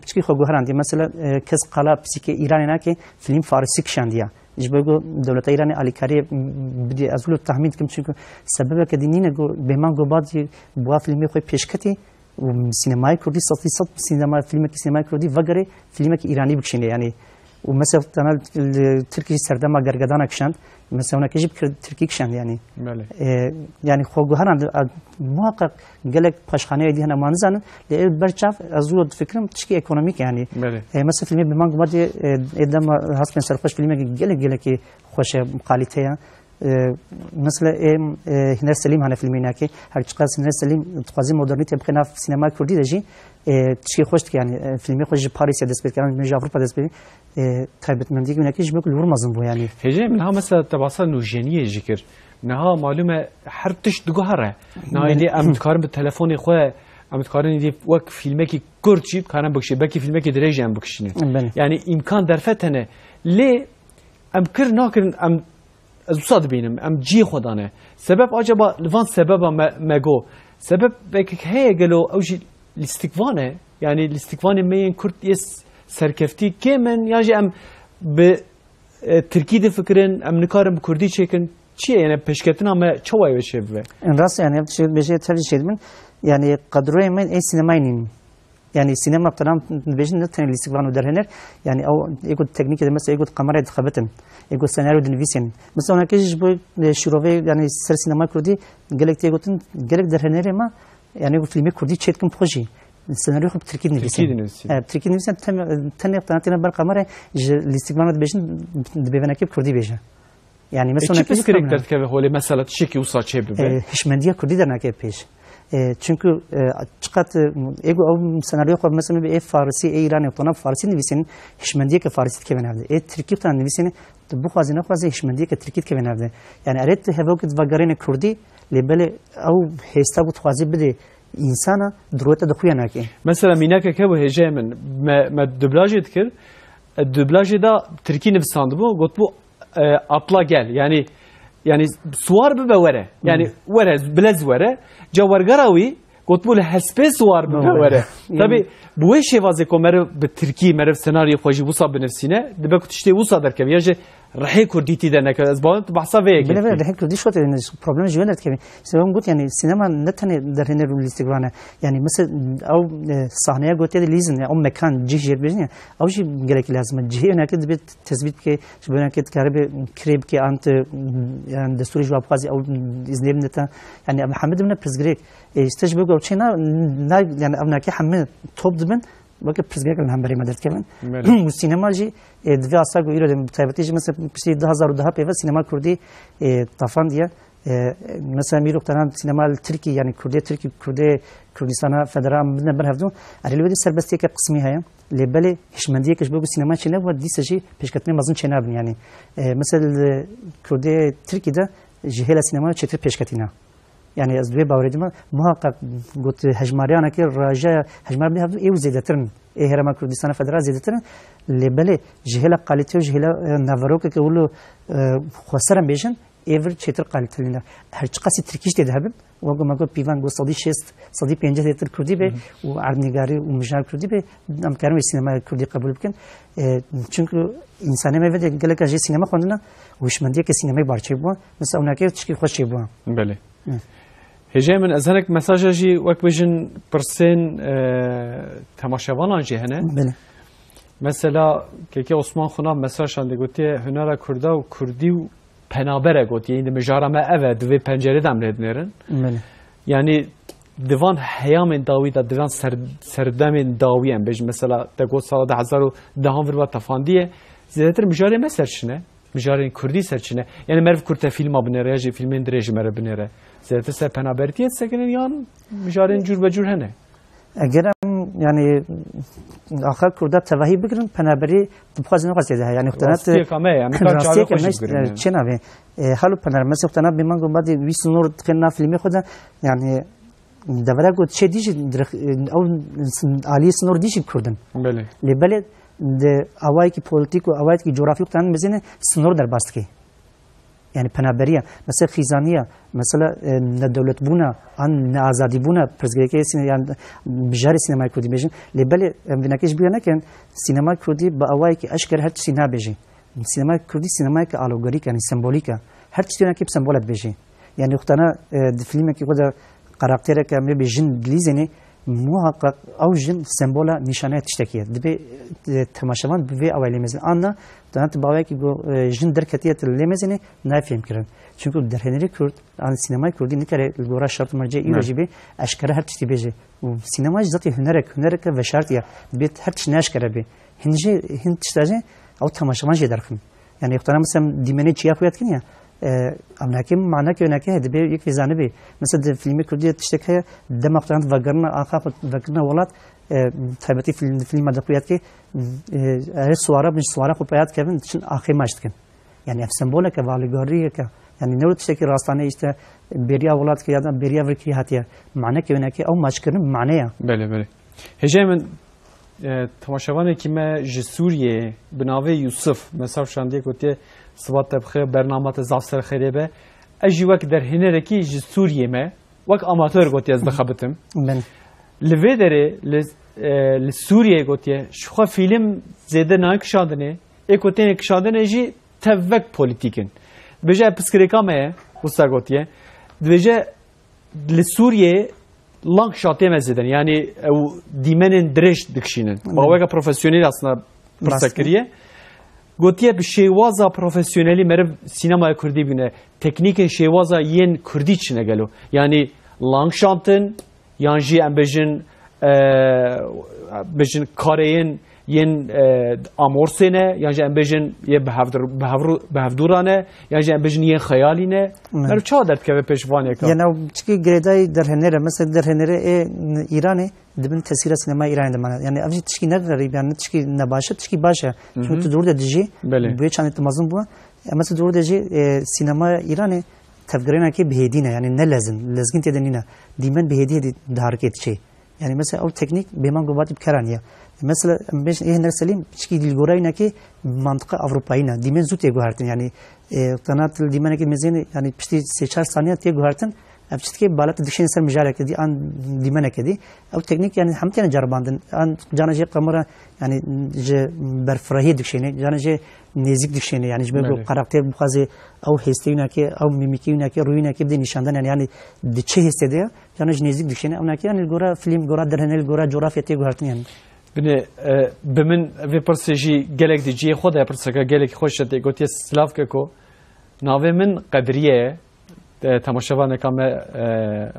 چی خو گوهراندی مثلا کس قلا پسیک ایرانی نه که فیلم فارسی کشاندیا جبه دولت ایران علیکاری بدی از ولود تحمید کم چون سبب که دینینه گو به من گو بعدی بوا فیلمی خو پیشکتی و سینمای کردی صد سینما فیلم که سینمای کردی وگره فیلم که ایرانی بکشنده یعنی و مثلا تنها ترکی سردما گرگدان کشند مثلا اون کجیب ترکی کشند یعنی یعنی خوگوهرند محقق گلک پاشخانه دی هنر مانزن ل برچاف از ولود فکرم تشکی اکونومیک یعنی مثلا فیلم به من گفت ادم هست من سرخوش فیلمی گلک خوش قالیته مثلا هنر سلیم هنر فیلمی نکی هر چقدر هنر سلیم تقاضی مدرنیته بخنا سینما کردی داشی چی خوش که یعنی فیلمی خوش پاریس دست بید کردن میج اروپا دست بید تایبت مندی که نکیش بکل ور مزن بو یعنی هجه منها مثلا تباصا نوجینیه ذکر منها معلومه هر تش دگوهره نه ایلی ام کارم به تلفن خو ام کارن ایلی وقت فیلمی که کرد چی کارم بکشی بکی فیلمی که درجه ام بکشینه یعنی امکان در فتنه لی ام کر ناکرن ام از وصاد بینم ام جی خدانه سبب عجبا لفان سبب مگو سبب بک هی گلو اوجی الاستقوانه يعني الاستقوانه مين كرت يس سركفتي كمن ياجي ام بتركيد فكرن ام نكارم بكردي شكن چی یعنی پیشکتنا ما چوای بشه به این راست یعنی بشه تفسیر شد من یعنی قدره من این سینمایی نیم یعنی سینما بتنام بيجن نتن الاستقلال ودرهنر يعني او يقول تكنيك مثلا يقول قمره خبتن يقول سيناريو دنفيسين مثلا انا كيش بو شروفي يعني سر سينما كردي قالك تيقولن قالك درهنر ما يعني يقول فيلم كردي تشيتكم بروجي السيناريو خب تركيب نفيسين تركيب نفيسين تن قناتنا بر قمره الاستقلال بيجن بيبناكيب كردي بيجن يعني مثلا كيف كاركتر كيف هو مثلا تشكي وصل شيء به هشمنديه كردي درناكيب بيش çünkü çıkat ego o senaryo ko mesela bir Farsi İran'ı tona Farsi nivisinin hişmendiye ke Farsi ke benavde Türkiye tan nivisinin bu hazine fazla hişmendiye ke Türkiye ke benavde yani aret hevokit vagarine Kurdi lebele او هستا bu twazi bide insana droyta da kuyana ki mesela minaka ke bu hece min ma dublaj etkir dublajı da Türkiye nivisandı bu got bu atla gel yani suar bevere yani vere bilez vere جوارگراوی قلت بوله هسپه سوار بوره طبعا بوه شوازه که مره به ترکی مره سناریو خوشی وصا بنفسینه دبه کتشته وصا در کمی یه رحی کردی تیده نکه از باید بحثا ویه بله بله رحی کردی شده پروبلم جوانت کمی سوام گوت یعنی سینما نتنه در هنر رو لیستگرانه یعنی مثل او صحنه گوت یه لیزن او مکان جیه جیر بیشنه او جی گلک لازمه جیه نکه دبه تثبیت که شبونه که تکاره به کریب که انت yani دستوری جواب خازی او ازنیم نتا yani محمد من پرزگریک استش بگو چه نه yani اونا که همه توپ دبن وقت پرزگریک هم بری مدد کردن و سینما جی دوی آسا گویی رو تایبتی جی مثلا پشتی 2010 پیوست سینما کردی طافان دیا مثلا میرو تنها سینما ترکی yani کردستان فدرال بدن برهفدون علیه سربستی که قسمی هایم لبله هشمندیه کش بگو سینما چنه و دیسجی پیشکتنی مازن چنه بن yani مثلا کرده ترکی ده جهل سینما چطور پیشکتینا yani از دوی باوریدم محقق گفت هجماریانه که راجع هجمار بهفدون ایو زیادترن هرما کردستان فدرال زیادترن لبله جهل قالیتی و جهل نوروک که ولو خسرم بیشن ایور چطور قالیتلینا هر چقدر ترکیش دیده هبم و اگه مگه پیوان گو صدی شست صدی پنجاه دیتر کردی به و عرنگاری و مجال کردی به امکانه سینما کردی قبول بکن چونکه انسانی می‌وید گله که جی سینما خوندن وشمندی که سینمای بارچه بود مثلا اونایی که چکی خوشی بود بله هجه من از هنک مساجی وقت بیشن پرسین تماشاوان جهنه بله مثلا که عثمان خونم مساج شده گفته هنر کرده و کردی و پنابره گفته این مجارم اوه دوی پنجره دم ردنرن بله یعنی دوان حیام داوی دا دوان سردم داوی هم بیش مثلا دگو سال 2010 وروا تفاندیه زیادتر مجاره ما سرچنه مجاره کردی سرچنه یعنی مرف کرده فیلم بنره یا فیلم درجه مره بنره زیادتر سر پنابرتیت سکنن یا مجاره جور به جور هنه اگرم یعنی آخر کرده توهی بگیرن پنابری بخوازی نقص دیده یعنی اختنات راستی کامه یعنی کار چاره خوشی بگیرن چه نوه حالا پنابر مثل اختنات بیمان گم بعدی 20 نور دخلنا فیلمی خدا یعنی دوره گفت چه دیجی او عالی سنور دیجی کردن بله لیبله اوایی که پولیتیک و اوایی که جغرافی اختنان بزنه سنور در باست که yani penaberiye mesela xizaniye mesela ne devlet buna an ne azadi buna prezgereke yani bijari sinema kurdi bejin lebele vinakeş biyanaken sinema kurdi ba avay ki aşkar her sinema beji sinema kurdi sinema ki alogarik yani sembolika her tiyana ki sembolat beji yani uhtana filme ki koda karaktere ki me bejin glizeni muhakkak avjin sembola nişane tiştekiye dibe temaşavan ve avaylemezin anla tanıt bağay ki bu jin derketiyet lemezini nafim kiran çünkü derheneri Kürt an sinema Kürdi ne kere gora şart merce iyi gibi aşkara her tişti beje sinema zaten hünerek ve şart ya bit her tişne aşkara be hince hin tiştaje av temaşavan je derkin yani ihtara mesela dimene çiya koyatkin ya امناکی معنی که نکه هدی به یک ویزانه بی مثلا فیلم کردی تشتکه دماغتان وگرنا آخا وگرنا ولات تایبتی فیلم دقیقت که سواره بنش سواره خوب پیاد کردن چون آخی ماشت کن یعنی افسمبوله که والیگاری که یعنی نور تشتکی راستانه ایسته بریا ولات که یادم بریا ورکی هاتیه معنی که نکه او ماش کردن معنیه بله هجای من تماشاوانه که ما جسوریه بناوه یوسف مثلا شاندیه گوته سوات بخیر برنامه زافسر خیره به اجی وقت در هنره کی جسوریه ما وقت آماتور گوته از دخابتم لوی داره لسوریه گوته شخوا فیلم زیاده نه کشاندنه اکوتین کشاندنه اجی توک پولیتیکن بجای پسکریکا ما وستا گوته بجای لسوریه لانگ شاته مزدن یعنی او دیمنن درش دکشینن باوقا پروفسیونیل aslında پرسکریه گوتیه به شیوازا پروفسیونلی مرو سینما کردی بینه تکنیک شیوازا ین کردی چنه گلو یعنی لانگ شانتن یعنی جی ام بجن کارین ین امورسینه یعنی ام بجن یه بهفدورانه یعنی ام بجن یه خیالینه مرو چه درد که به پیشوانه که یعنی چی گریدای در هنره مثلا در هنره ایرانی دبن تاثیر سینما ایرانی دمانه یعنی افجی تشکی نگذاری یعنی تشکی نباشه تشکی باشه چون تو دور دجی به چند تمازن بوا اما تو دور دجی سینما ایرانی تفکرینه که بهدینه یعنی نه لازم تدنینه دیمن بهدی دارکت چی یعنی مثلا او تکنیک به من گفت بکرانیه مثلا بیش این نسلیم چی دیلگورایی نه که منطقه اروپایی نه دیمن زود یگوهرتن یعنی قنات دیمن که مزین یعنی پشتی 3-4 ثانیه یگوهرتن افشت که بالات دکشن سر مجال کردی آن دیمن کردی او تکنیک یعنی هم تیان جرباندن آن جانجی قمره یعنی ج برفراهی دکشنه جانجی نزیک دکشنه یعنی جبه کاراکتر بخوازه او هستی نه که او میمیکی نه که روی نه که بدی نشاندن یعنی دچه هستی ده جانج نزیک دکشنه اون که یعنی گورا فیلم گورا درهنل گورا جغرافیتی گوهرتن یعنی بنه بمن في برسجي جالك دي جي خدها برسكا جالك خوش تي قلت يسلاف كو ناوي من قدريه تماشاوانه كام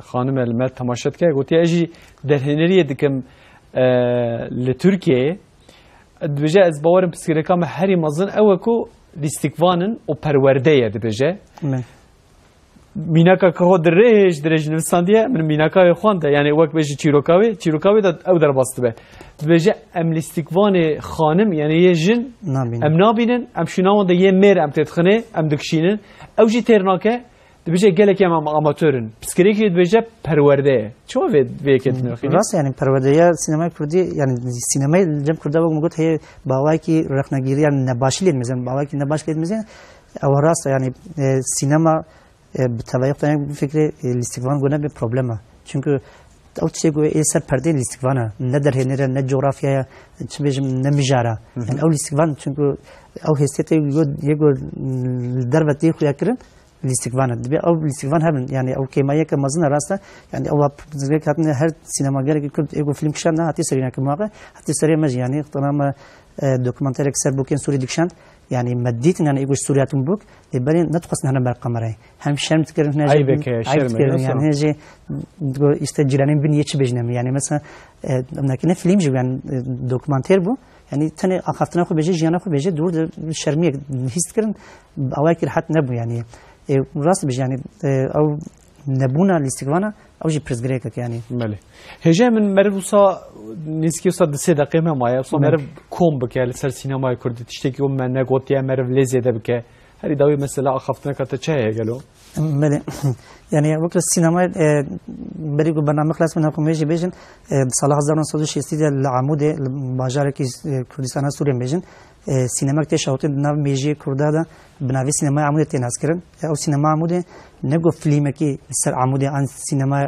خانم المال تماشات كه قلت اجي در هنريه دكم لتركيا دبجا از باورم بسكري كام هري مزن اوكو ديستيكوانن او پرورديه دبجا میناکا که خود درج نویسندیه من میناکای خوانده یعنی وقت بهش چیروکاوی داد او در باسته به بهش املیستیکوان خانم یعنی یه جن ام نابینن ام شناوان ده یه میر ام تدخنه ام دکشینن او جی ترناکه بهش گله که ام آماتورن پسکری که بهش پرورده چه وی که تنخی راست یعنی پرورده یا سینمای کردی یعنی سینمای جم کرده و مگوت هی باوایی که رخنگیری یعنی نباشیل میزن باوایی که نباشیل میزن او راست یعنی سینما بتوایق تنگ فکر لیستیکوان گونه به پروبلمه چونکه او چه گوی ایسر پرده لیستیکوانه نه در هنره نه جغرافیا چه بیشم نه میجاره یعنی او لیستیکوان چونکه او حسیت یه گو در وقتی خویا کردن لیستیکوانه دبی او لیستیکوان هم یعنی او کیمایی که مزن راسته یعنی او زیر کاتن هر سینماگر که کرد ایگو فیلم کشان نه حتی سری نکم واقع حتی سری مج یعنی تمام دوکومنتری اکثر بوکن سوری دکشان يعني مديت ان يقول سورياتهم بوك يبين ندخل هنا بالقمرين هم شرم تكرر هنا يعني هجي يستجرانين بني يتش بجنم يعني مثلا لكن فيلم جو يعني دوكمنتير بو يعني تاني اخفتنا خو بيجي جيانا خو بيجي دور شرميه هيست كرن اواكر حتى نبو يعني راس بيجي يعني او نبونا الاستقوانا او جي برزغريك يعني مالي هجا من مربوسا نسكي صد 3 دقيقه ما مايا صو مرب كوم بك لسر سينما كردي تشتكي من نغوت يا مرب لزيده بك هري داوي مثلا اخفتنا كتا چه قالوا مالي يعني وقت السينما بريغو برنامج خلاص من حكومه جي بيجن صلاح زارون صدو شيستي العمود باجار كي كردستان سوريا بيجن سينما تشاوت ناو ميجي كردا بناوي سينما عمود تناس كرن او سينما عمود نگو فیلم کی سر عمودی آن سینما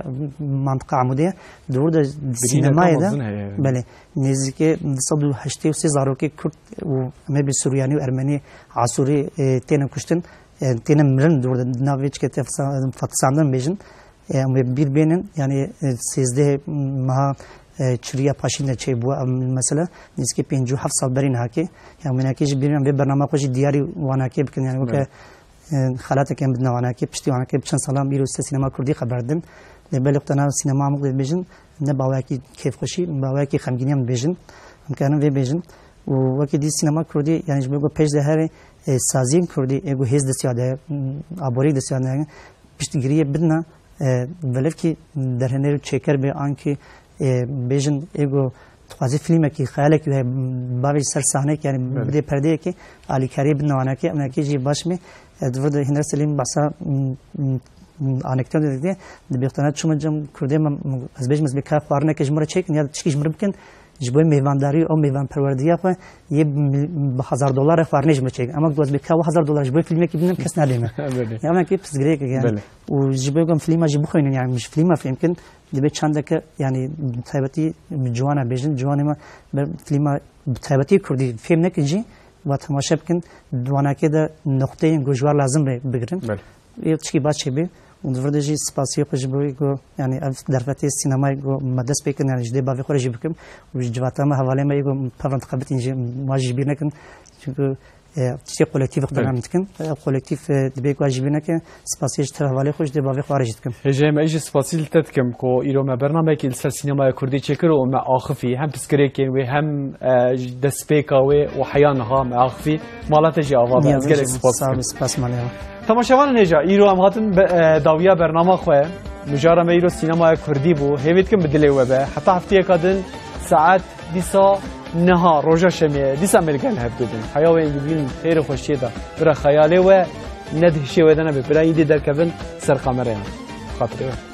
منطقه عمودی دور در سینما ایده بله نزدیک 183 که کرد و مبی سوریانی و ارمنی عصوری تینم کشتن تینم مرن دور در ناویچ که فتساندن بیشن بیر بینن یعنی 13 ماه چریا پاشینه چه بو مثلا نزدیک 57 سال برین هاکی یا مناکیج بیرم به برنامه خوشی دیاری واناکی بکن یعنی وقت خالاتك كان بدنا وانا كيف بشتي وانا كيف بشن سلام بيرو سينما كردي خبردن لبلغ تنا سينما مقدر بيجن نباواكي كيف خوشي باواكي خمگينيام بيجن كانوا في بيجن ووقت دي سينما كردي يعني جبوا بيج ده هري سازیم کردی ایگو هیز دستیاده آبوری دستیاده پشتگیری بدنا ولی که در هنر چکر به آنکه بیشن ایگو توازی فیلم کی خیاله که باوی سر صحنه که یعنی بده پرده که علی کاری بنوانه که من کی جی باش می دور هنر سلیم باسا آنکتور دیگه دبیختانات شما جم کرده من از بیش مزبی که خوارنه که جمره چک نیاد چیکش جمره بکن جبوی میوانداری او میوان پروردیا خو یه $1000 خوارنه جمره چک اما دوز بکا $1000 جبوی فیلمی که ببینم کس ندیمه یعنی که پس گریه که و جبوی گم فیلم اجی بخوینن یعنی مش فیلم ممکن دبی چند که یعنی تایبتی جوانا بیشن جوانی ما فیلم تایبتی کردی فیلم نکجی و تماشا بکن دوانا که ده نقطه گوشوار لازم بگیرن یه چیزی باشه بی اون ورده جی سپاسی خوش بروی گو یعنی در فتی سینمای گو مدرس بکن یعنی جدی باقی خورجی بکن و جوات ما حواله ما یکو پرونت خبرت اینجا واجبی نکن چون چیزی کولکتیو اختیار نمیکن کولکتیو دبی واجبی نکن سپاسیش تر حواله خوش دی باقی خارجی کن هجه ما ایش سپاسی لتدکم کو ایرو ما برنامه که لسر سینمای کردی چکر و ما آخفی هم پسکری که و هم دسپیکا و حیانها ما آخفی مالات جی آواز از گله سپاس مالیه تماشاوان هجا ایرو هم هاتن داویا برنامه خواه مجارم ایرو سینمای کردی بو هیوید کم بدلی و به حتی هفته کادن ساعت دیسا نها روژا شمیه دیسا ملگن هفدودن حیاوه اینجبین خیر خوشیه دا برا خیاله و ندهشه ودنه برا ایدی در کبن سر خامره هم خاطره